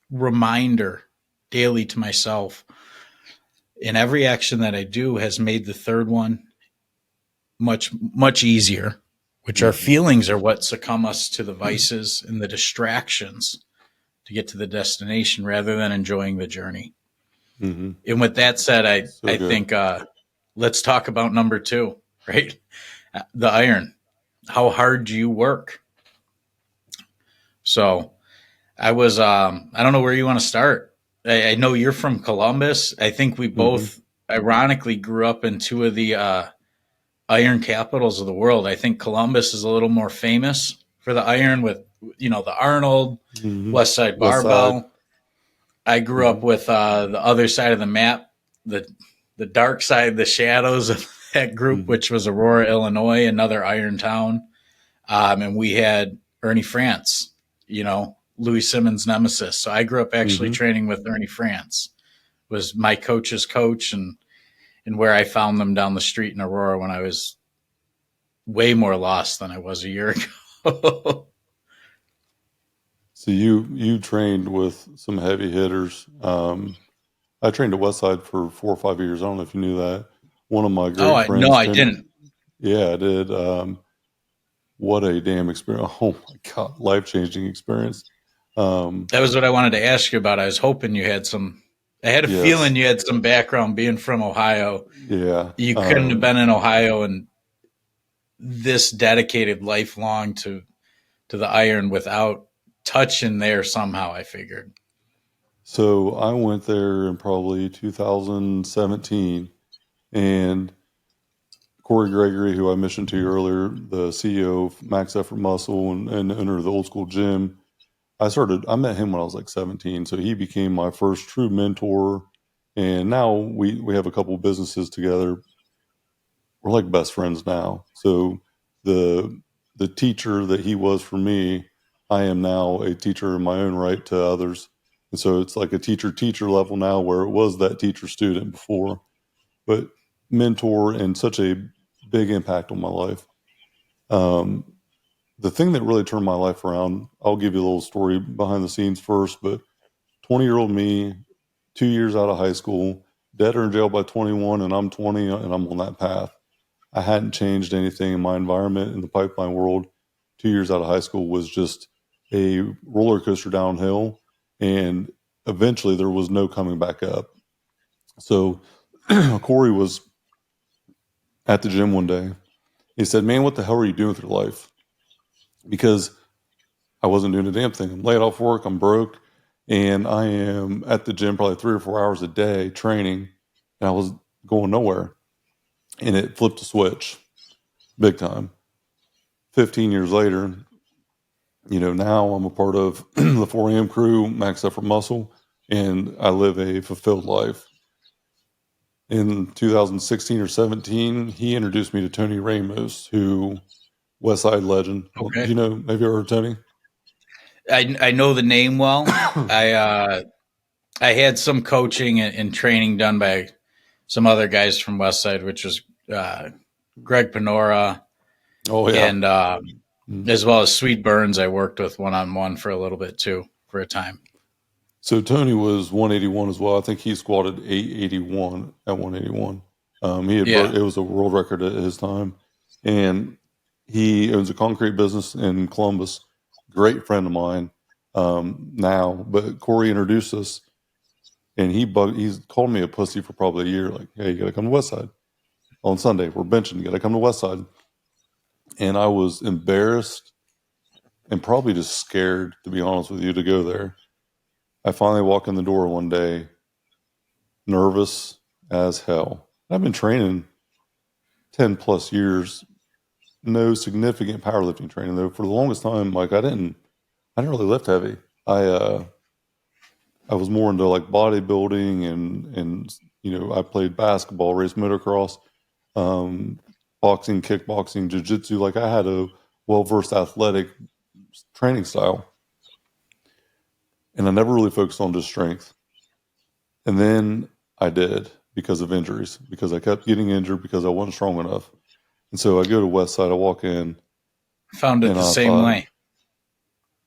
reminder daily to myself in every action that I do has made the third one much, much easier, which our feelings are what succumb us to the vices and the distractions to get to the destination rather than enjoying the journey. And with that said, I think let's talk about number two, right? The iron. How hard do you work? So I was, I don't know where you want to start. I know you're from Columbus. I think we both ironically grew up in two of the iron capitals of the world. I think Columbus is a little more famous for the iron with, the Arnold, West Side Barbell. I grew up with the other side of the map, the dark side, the shadows of that group, which was Aurora, Illinois, another iron town. And we had Ernie France, Louis Simmons' nemesis. So I grew up actually training with Ernie France, was my coach's coach, and where I found them down the street in Aurora when I was way more lost than I was a year ago. So you trained with some heavy hitters. I trained at Westside for 4 or 5 years. I don't know if you knew that. One of my great friends. No, I didn't. Yeah, I did. What a damn experience. Oh my God. Life-changing experience. That was what I wanted to ask you about. I was hoping you had I had a feeling you had some background being from Ohio. Yeah. You couldn't have been in Ohio and this dedicated lifelong to the iron without touching there somehow, I figured. So I went there in probably 2017, and Corey Gregory, who I mentioned to you earlier, the CEO of Max Effort Muscle and owner of the Old School Gym, I met him when I was like 17. So he became my first true mentor. And now we have a couple of businesses together. We're like best friends now. So the the teacher that he was for me, I am now a teacher in my own right to others. And so it's like a teacher level now, where it was that teacher student before, but mentor and such a big impact on my life. Um, the thing that really turned my life around, I'll give you a little story behind the scenes first, but 20-year-old me, 2 years out of high school, dead or in jail by 21, and I'm 20 and I'm on that path. I hadn't changed anything in my environment in the pipeline world. 2 years out of high school was just a roller coaster downhill, and eventually there was no coming back up. So Corey was at the gym one day. He said, "Man, what the hell are you doing with your life?" Because I wasn't doing a damn thing. I'm laid off work. I'm broke. And I am at the gym probably 3 or 4 hours a day training. And I was going nowhere. And it flipped a switch big time. 15 years later, now I'm a part of the 4 a.m. crew, Max Effort Muscle, and I live a fulfilled life. In 2016 or 17, he introduced me to Tony Ramos, who West Side legend. Well, Okay. have you ever heard Tony? I know the name well. I had some coaching and training done by some other guys from Westside, which was Greg Panora Oh, yeah. and as well as Sweet Burns. I worked with one on one for a little bit too for a time. So Tony was 181 as well. I think he squatted 881 at 181. Yeah. It was a world record at his time, and he owns a concrete business in Columbus. Great friend of mine now, but Corey introduced us, and he's called me a pussy for probably a year. Like, hey, you got to come to Westside on Sunday. We're benching. You got to come to Westside. And I was embarrassed and probably just scared, to be honest with you, to go there. I finally walk in the door one day, nervous as hell. I've been training 10 plus years, no significant powerlifting training though. For the longest time, like I didn't really lift heavy. I was more into like bodybuilding and I played basketball, raced motocross, boxing, kickboxing, jiu-jitsu. Like I had a well-versed athletic training style, and I never really focused on just strength. And then I did, because of injuries, because I kept getting injured because I wasn't strong enough. And so I go to Westside, I walk in, Found it and the I same thought, way.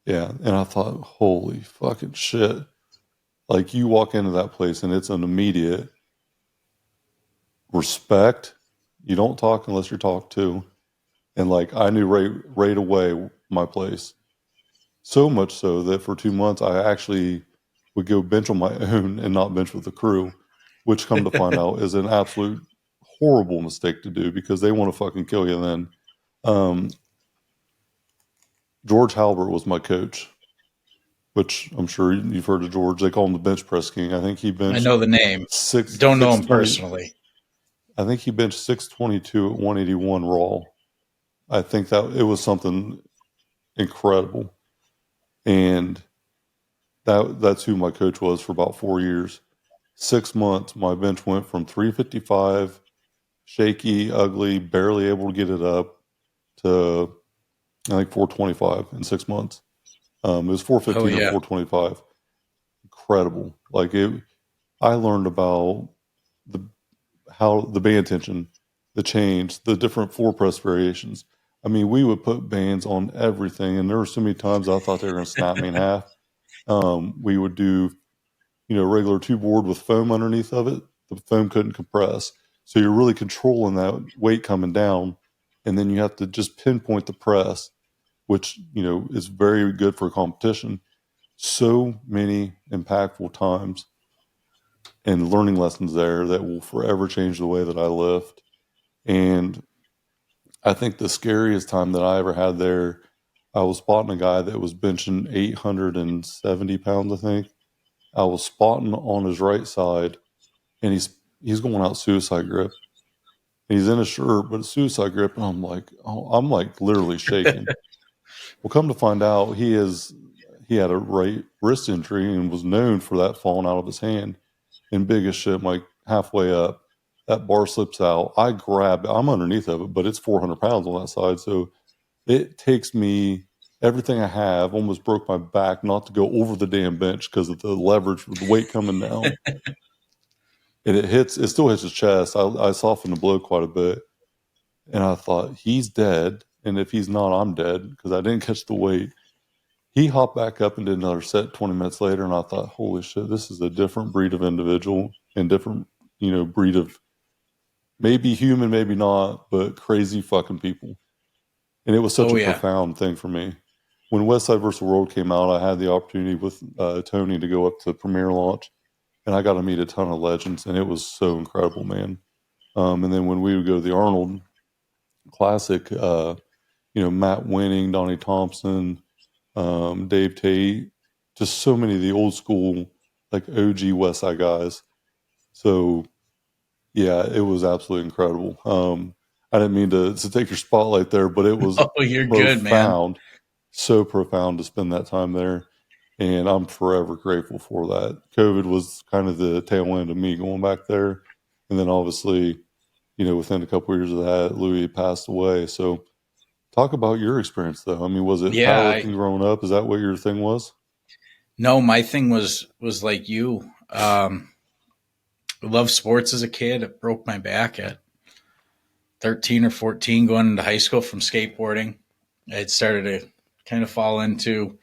yeah, and I thought, holy fucking shit. Like you walk into that place and it's an immediate respect. You don't talk unless you're talked to. And like I knew right away my place. So much so that for 2 months I actually would go bench on my own and not bench with the crew, which come to find out is an absolute horrible mistake to do, because they want to fucking kill you then. Um, George Halbert was my coach, which I'm sure you've heard of George. They call him the bench press king. I think he I benched know the name. six Don't know six him twenty. personally. I think he benched 622 at 181 raw. I think that it was something incredible, and that's who my coach was for about 4 years. 6 months, my bench went from 355, shaky, ugly, barely able to get it up, to I think 425 in 6 months. It was Oh 415 or yeah. 425. Incredible. Like it, I learned about the how the band tension, the change, the different floor press variations. I mean, we would put bands on everything, and there were so many times I thought they were going to snap me in half. We would do, regular two board with foam underneath of it. The foam couldn't compress, so you're really controlling that weight coming down, and then you have to just pinpoint the press, which is very good for competition. So many impactful times and learning lessons there that will forever change the way that I lift. And I think the scariest time that I ever had there, I was spotting a guy that was benching 870 pounds, I think. I was spotting on his right side, and he's going out suicide grip. And he's in a shirt, but a suicide grip, and I'm like literally shaking. Well, come to find out, he had a right wrist injury and was known for that falling out of his hand. And big as shit, like halfway up, that bar slips out. I grab it. I'm underneath of it, but it's 400 pounds on that side. So it takes me everything I have, almost broke my back not to go over the damn bench because of the leverage with the weight coming down. And it still hits his chest. I softened the blow quite a bit. And I thought, he's dead. And if he's not, I'm dead because I didn't catch the weight. He hopped back up and did another set 20 minutes later. And I thought, holy shit, this is a different breed of individual and different, breed of maybe human, maybe not, but crazy fucking people. And it was such a profound thing for me. When West Side vs. World came out, I had the opportunity with Tony to go up to the premiere launch. And I got to meet a ton of legends. And it was so incredible, man. And then when we would go to the Arnold Classic, Matt Winning, Donnie Thompson, Dave Tate, just so many of the old school, like OG West Side guys. So, yeah, it was absolutely incredible. I didn't mean to take your spotlight there, but it was you're profound, good, man. So profound to spend that time there. And I'm forever grateful for that. COVID was kind of the tail end of me going back there. And then obviously, within a couple of years of that, Louis passed away. So talk about your experience, though. I mean, was it powerlifting growing up? Is that what your thing was? No, my thing was like you. I loved sports as a kid. It broke my back at 13 or 14 going into high school from skateboarding. I had started to kind of fall into,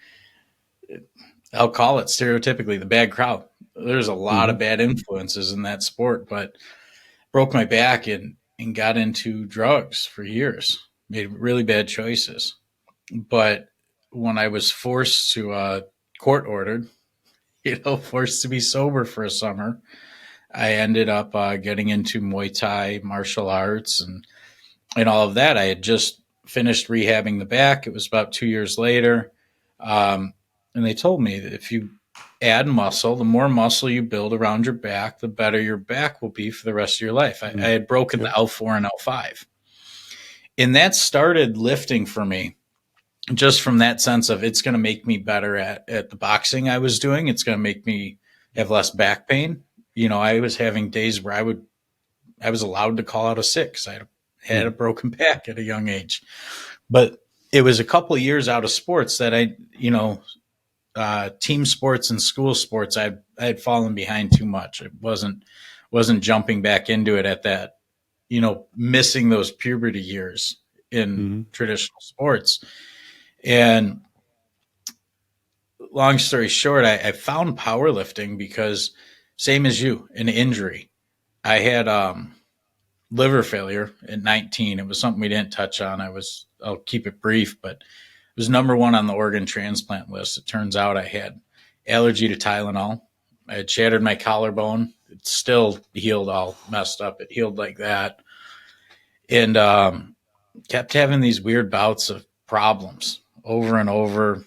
I'll call it stereotypically, the bad crowd. There's a lot of bad influences in that sport, but broke my back and got into drugs for years. Made really bad choices. But when I was forced to court ordered, forced to be sober for a summer, I ended up getting into Muay Thai, martial arts, and all of that. I had just finished rehabbing the back. It was about 2 years later. And they told me that if you add muscle, the more muscle you build around your back, the better your back will be for the rest of your life. I had broken the L4 and L5. And that started lifting for me. Just from that sense of it's going to make me better at the boxing I was doing. It's going to make me have less back pain. I was having days where I was allowed to call out a 6. I had a broken back at a young age, but it was a couple of years out of sports that team sports and school sports, I had fallen behind too much. It wasn't jumping back into it at that, missing those puberty years in traditional sports. And long story short, I found powerlifting because same as you, an injury. I had liver failure at 19. It was something we didn't touch on. I'll keep it brief, but it was number 1 on the organ transplant list. It turns out I had allergy to Tylenol. I had shattered my collarbone. It still healed all messed up. It healed like that. And kept having these weird bouts of problems over and over.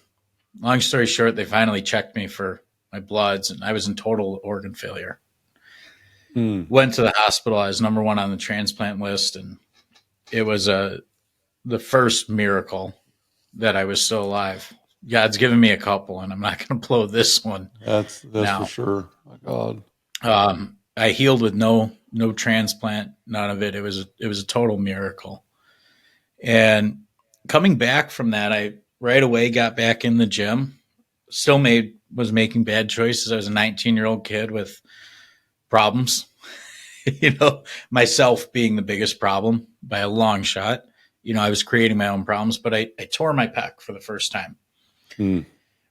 Long story short, they finally checked me for my bloods, and I was in total organ failure. Went to the hospital. I was number 1 on the transplant list, and it was the first miracle that I was still alive. God's given me a couple, and I'm not going to blow this one. That's now. For sure. My God. I healed with no transplant, none of it. It was a total miracle. And coming back from that, I right away got back in the gym. Still was making bad choices. I was a 19-year-old kid with problems. Myself being the biggest problem by a long shot. I was creating my own problems, but I tore my pec for the first time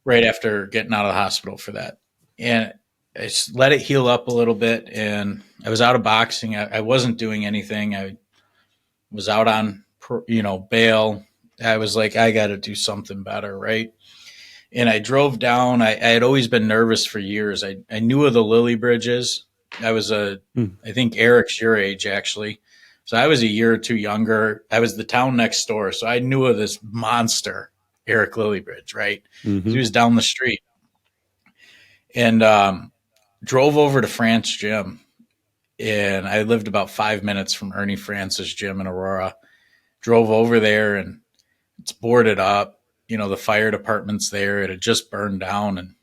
right after getting out of the hospital for that. And I just let it heal up a little bit, and I was out of boxing. I wasn't doing anything. I was out on, bail. I was like, I got to do something better, right? And I drove down. I had always been nervous for years. I knew of the Lilly Bridges. I was I think Eric's your age, actually. So I was a year or two younger. I was the town next door. So I knew of this monster, Eric Lillibridge, right? He was down the street. and drove over to France gym. And I lived about 5 minutes from Ernie France's gym in Aurora. Drove over there, and it's boarded up. You know, the fire department's there. It had just burned down, and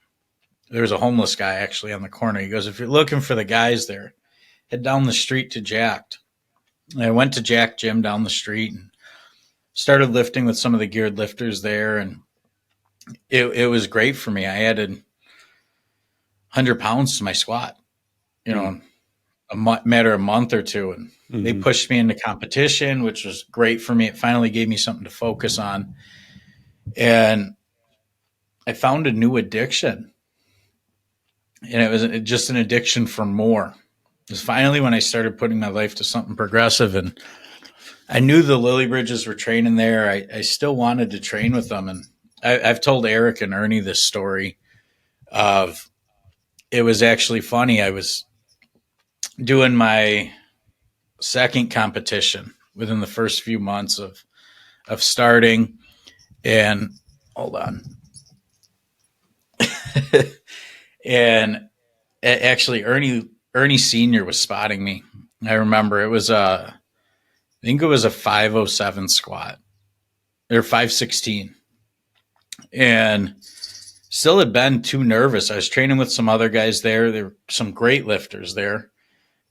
there was a homeless guy actually on the corner. He goes, if you're looking for the guys there, head down the street to Jacked. And I went to Jack Gym down the street and started lifting with some of the geared lifters there. And it was great for me. I added 100 pounds to my squat, you know, matter of a month or two. And they pushed me into competition, which was great for me. It finally gave me something to focus on. And I found a new addiction. And it was just an addiction for more. It was finally when I started putting my life to something progressive. And I knew the Lily Bridges were training there. I still wanted to train with them. And I've told Eric and Ernie this story of, it was actually funny. I was doing my second competition within the first few months of starting, and hold on. And actually Ernie Senior was spotting me. I remember it was I think it was a 507 squat or 516, and still had been too nervous. I was training with some other guys there. There were some great lifters there,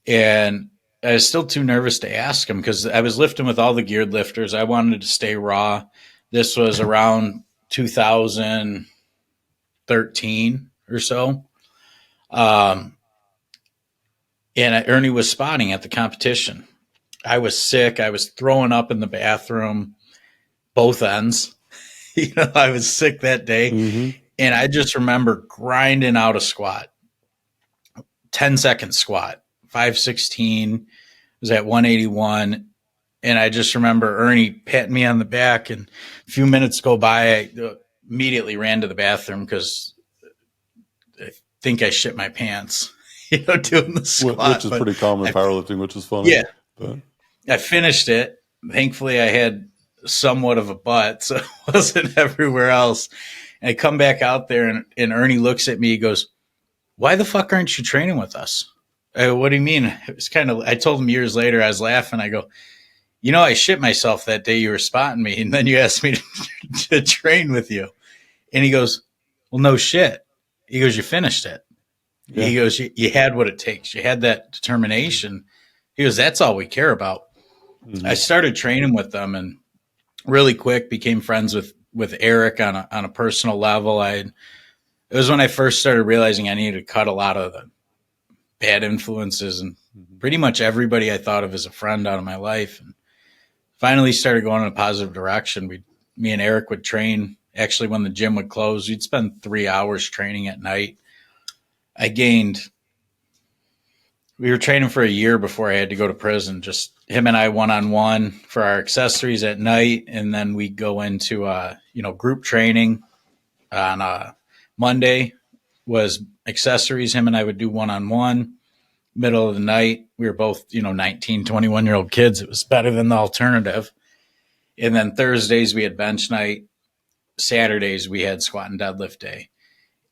and I was still too nervous to ask them because I was lifting with all the geared lifters. I wanted to stay raw. This was around 2013 or so. And Ernie was spotting at the competition. I was sick. I was throwing up in the bathroom, both ends. You know, I was sick that day. And I just remember grinding out a squat, 10-second squat, 516, was at 181. And I just remember Ernie patting me on the back, and a few minutes go by. I immediately ran to the bathroom because I think I shit my pants, you know, doing the squat. Which is pretty common in powerlifting, which is funny. Yeah. But I finished it. Thankfully, I had somewhat of a butt, so it wasn't everywhere else. And I come back out there, and Ernie looks at me. He goes, "Why the fuck aren't you training with us?" I go, "What do you mean?" It was kind of. I told him years later. I was laughing. I go, "You know, I shit myself that day you were spotting me, and then you asked me to train with you." And he goes, "Well, no shit." He goes, "You finished it." Yeah. He goes, you had what it takes. You had that determination. He goes, "That's all we care about." I started training with them, and really quick became friends with Eric on a personal level. It was when I first started realizing I needed to cut a lot of the bad influences and pretty much everybody I thought of as a friend out of my life, and finally started going in a positive direction. Me and Eric would train. Actually, when the gym would close, we'd spend 3 hours training at night. We were training for a year before I had to go to prison. Just him and I one-on-one for our accessories at night. And then we'd go into, group training on Monday was accessories. Him and I would do one-on-one. Middle of the night, we were both, 19, 21-year-old kids. It was better than the alternative. And then Thursdays we had bench night. Saturdays we had squat and deadlift day.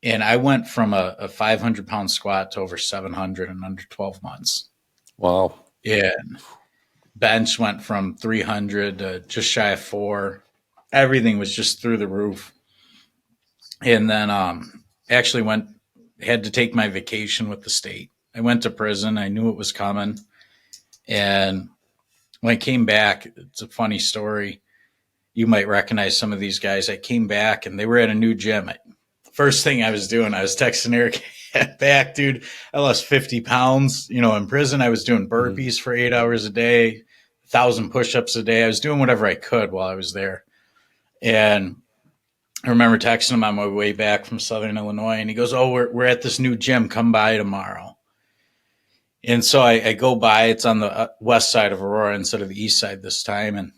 And I went from a 500-pound squat to over 700 in under 12 months. Wow. Yeah. Bench went from 300 to just shy of 4. Everything was just through the roof. And then actually had to take my vacation with the state. I went to prison. I knew it was coming. And when I came back, it's a funny story. You might recognize some of these guys. I came back, and they were at a new gym. First thing I was doing, I was texting Eric back, dude, I lost 50 pounds. In prison, I was doing burpees for 8 hours a day, 1,000 push-ups a day. I was doing whatever I could while I was there. And I remember texting him on my way back from Southern Illinois, and he goes, "Oh, we're at this new gym. Come by tomorrow." And so I go by. It's on the west side of Aurora instead of the east side this time. And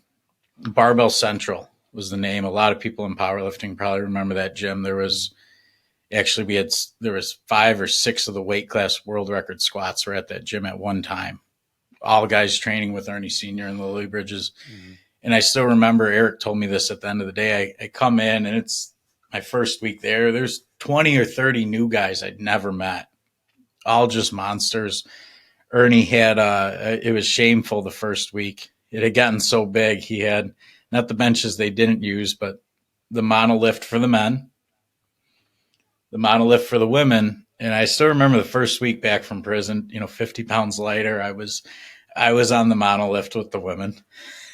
Barbell Central was the name. A lot of people in powerlifting probably remember that gym. There was 5 or 6 of the weight class world record squats were at that gym at one time. All guys training with Ernie Senior and Lily Bridges. And I still remember Eric told me this at the end of the day. I come in, and it's my first week there, there's 20 or 30 new guys I'd never met, all just monsters. Ernie had, it was shameful the first week. It had gotten so big. He had not the benches they didn't use, but the monolift for the men, the monolift for the women. And I still remember the first week back from prison, 50 pounds lighter. I was on the monolift with the women.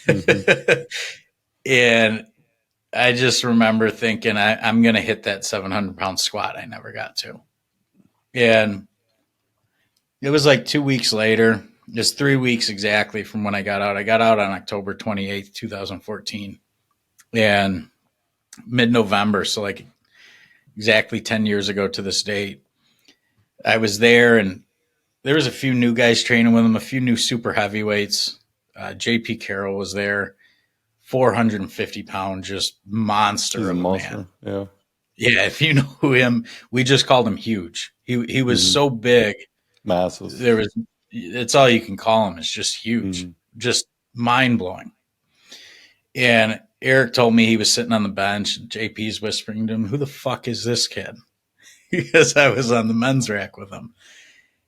Mm-hmm. And I just remember thinking, I'm going to hit that 700-pound squat I never got to. And it was like 2 weeks later. It's 3 weeks exactly from when I got out. I got out on October 28th, 2014. And mid-November, so like exactly 10 years ago to this date, I was there, and there was a few new guys training with them, a few new super heavyweights. JP Carroll was there, 450-pound, just monster of a man. Yeah. Yeah, if you know him, we just called him huge. He was so big. Massive. It's all you can call him. It's just huge, just mind-blowing. And Eric told me he was sitting on the bench, and JP's whispering to him, "Who the fuck is this kid?" Because I was on the men's rack with him.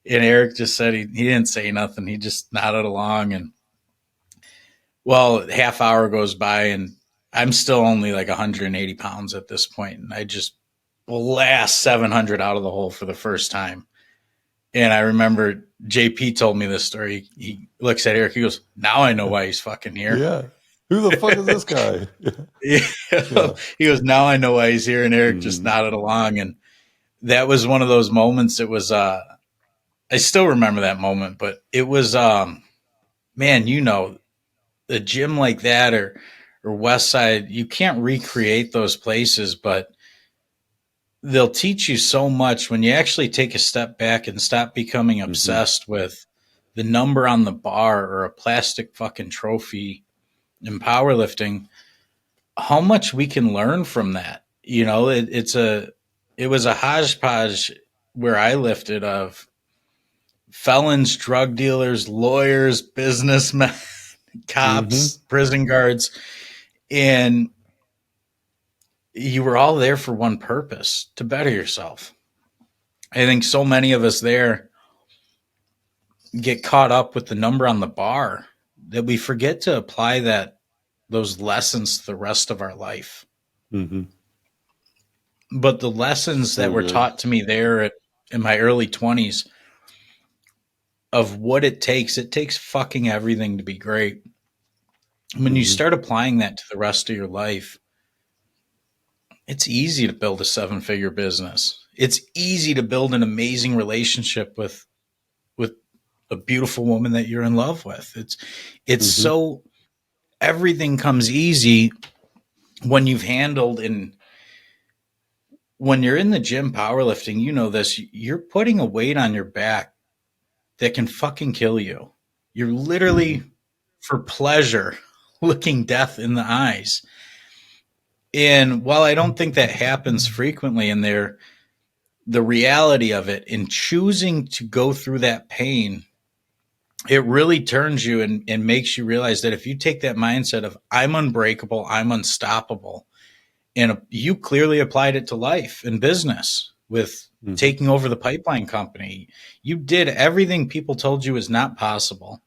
And Eric just said he didn't say nothing. He just nodded along. And well, half hour goes by, and I'm still only like 180 pounds at this point. And I just blast 700 out of the hole for the first time. And I remember JP told me this story. He looks at Eric. He goes, "Now I know why he's fucking here." Yeah. Who the fuck is this guy? Yeah. He goes, "Now I know why he's here." And Eric just nodded along. And that was one of those moments. It was, I still remember that moment, but it was, man, a gym like that or West Side, you can't recreate those places, but they'll teach you so much when you actually take a step back and stop becoming obsessed with the number on the bar or a plastic fucking trophy in powerlifting, how much we can learn from that. It was a hodgepodge where I lifted of felons, drug dealers, lawyers, businessmen, cops, prison guards, and you were all there for one purpose, to better yourself. I think so many of us there get caught up with the number on the bar that we forget to apply those lessons to the rest of our life. But the lessons that were taught to me there in my early 20s of what it takes fucking everything to be great. When you start applying that to the rest of your life, it's easy to build a 7-figure business. It's easy to build an amazing relationship with a beautiful woman that you're in love with. It's so everything comes easy when you've handled, and when you're in the gym powerlifting, you know this, you're putting a weight on your back that can fucking kill you. You're literally, for pleasure, looking death in the eyes. And while I don't think that happens frequently in there, the reality of it, in choosing to go through that pain, it really turns you and makes you realize that if you take that mindset of I'm unbreakable, I'm unstoppable, and you clearly applied it to life and business with taking over the pipeline company. You did everything people told you is not possible.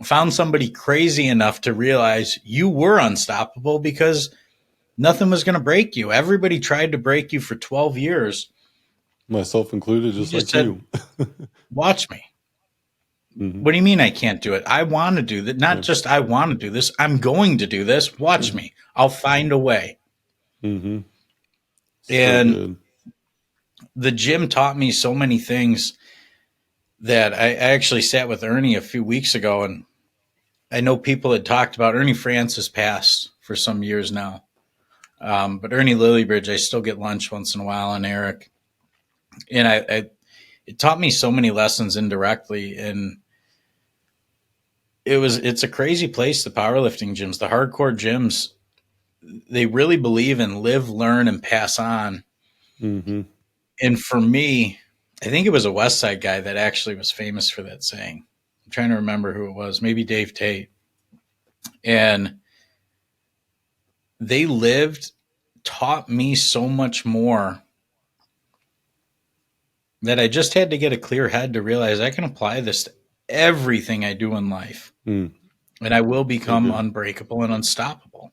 Found somebody crazy enough to realize you were unstoppable because nothing was going to break you. Everybody tried to break you for 12 years. Myself included, just like said, you. Watch me. What do you mean I can't do it? I want to do that. Not just I want to do this. I'm going to do this. Watch me. I'll find a way. And the gym taught me so many things that I actually sat with Ernie a few weeks ago, and I know people had talked about Ernie Francis passed for some years now. But Ernie Lillybridge, I still get lunch once in a while, and Eric. And it taught me so many lessons indirectly, and it's a crazy place, the powerlifting gyms, the hardcore gyms. They really believe in live, learn, and pass on. And for me, I think it was a West Side guy that actually was famous for that saying. I'm trying to remember who it was, maybe Dave Tate. And they lived taught me so much more that I just had to get a clear head to realize I can apply this to everything I do in life. And I will become unbreakable and unstoppable.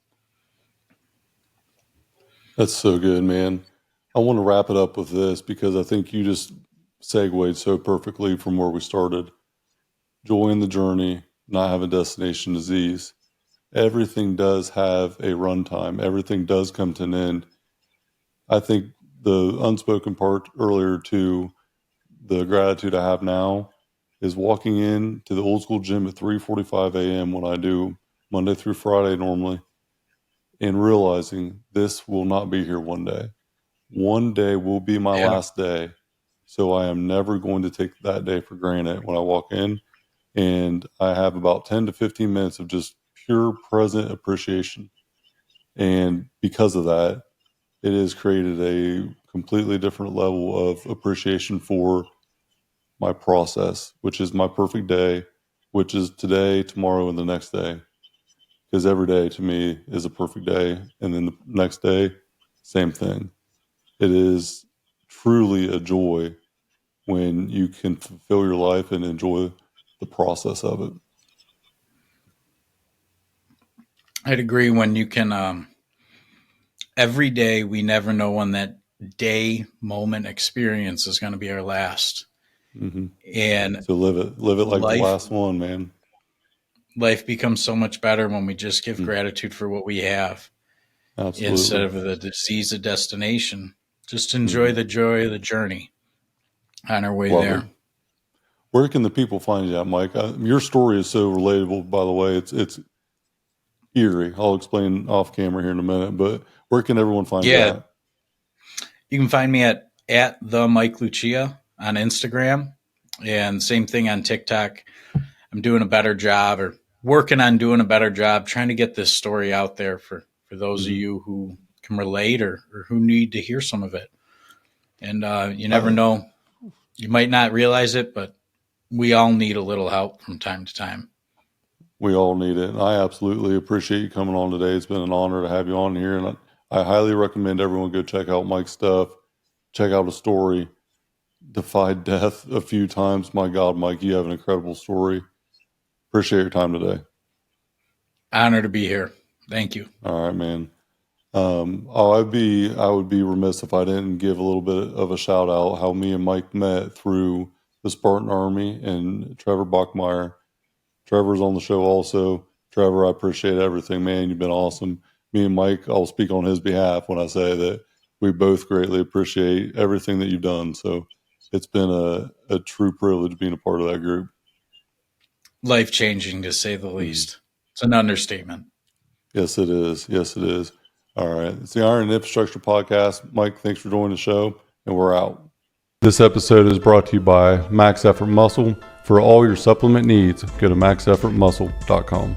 That's so good, man. I want to wrap it up with this because I think you just segued so perfectly from where we started. Joy in the journey, not have a destination disease. Everything does have a runtime. Everything does come to an end. I think the unspoken part earlier to the gratitude I have now is walking in to the old school gym at 3:45 a.m. when I do Monday through Friday normally, and realizing this will not be here one day. One day will be my last day. So I am never going to take that day for granted when I walk in. And I have about 10 to 15 minutes of just pure present appreciation. And because of that, it has created a completely different level of appreciation for my process, which is my perfect day, which is today, tomorrow, and the next day. Because every day to me is a perfect day. And then the next day, same thing. It is truly a joy when you can fulfill your life and enjoy the process of it. I'd agree when you can, every day we never know when that day moment experience is going to be our last. Mm-hmm. And so live it like the last one, man. Life becomes so much better when we just give gratitude for what we have. Absolutely. Instead of the disease of destination. Just enjoy the joy of the journey on our way there. Where can the people find you at, Mike? Your story is so relatable, by the way. It's eerie. I'll explain off camera here in a minute, but where can everyone find you at? You can find me at the Mike Lucia on Instagram, and same thing on TikTok. I'm doing a better job, or working on doing a better job, trying to get this story out there for those of you who can relate or who need to hear some of it. And you never know. You might not realize it, but we all need a little help from time to time. We all need it. And I absolutely appreciate you coming on today. It's been an honor to have you on here. And I highly recommend everyone go check out Mike's stuff. Check out his story. Defied death a few times. My God, Mike, you have an incredible story. Appreciate your time today. Honor to be here. Thank you. All right, man. I would be remiss if I didn't give a little bit of a shout out how me and Mike met through the Spartan Army and Trevor Bachmeyer. Trevor's on the show also. Trevor, I appreciate everything, man. You've been awesome. Me and Mike, I'll speak on his behalf when I say that we both greatly appreciate everything that you've done. So it's been a true privilege being a part of that group. Life-changing, to say the least. It's an understatement. Yes, it is. Yes, it is. All right. It's the Iron and Infrastructure Podcast. Mike, thanks for joining the show, and we're out. This episode is brought to you by Max Effort Muscle. For all your supplement needs, go to maxeffortmuscle.com.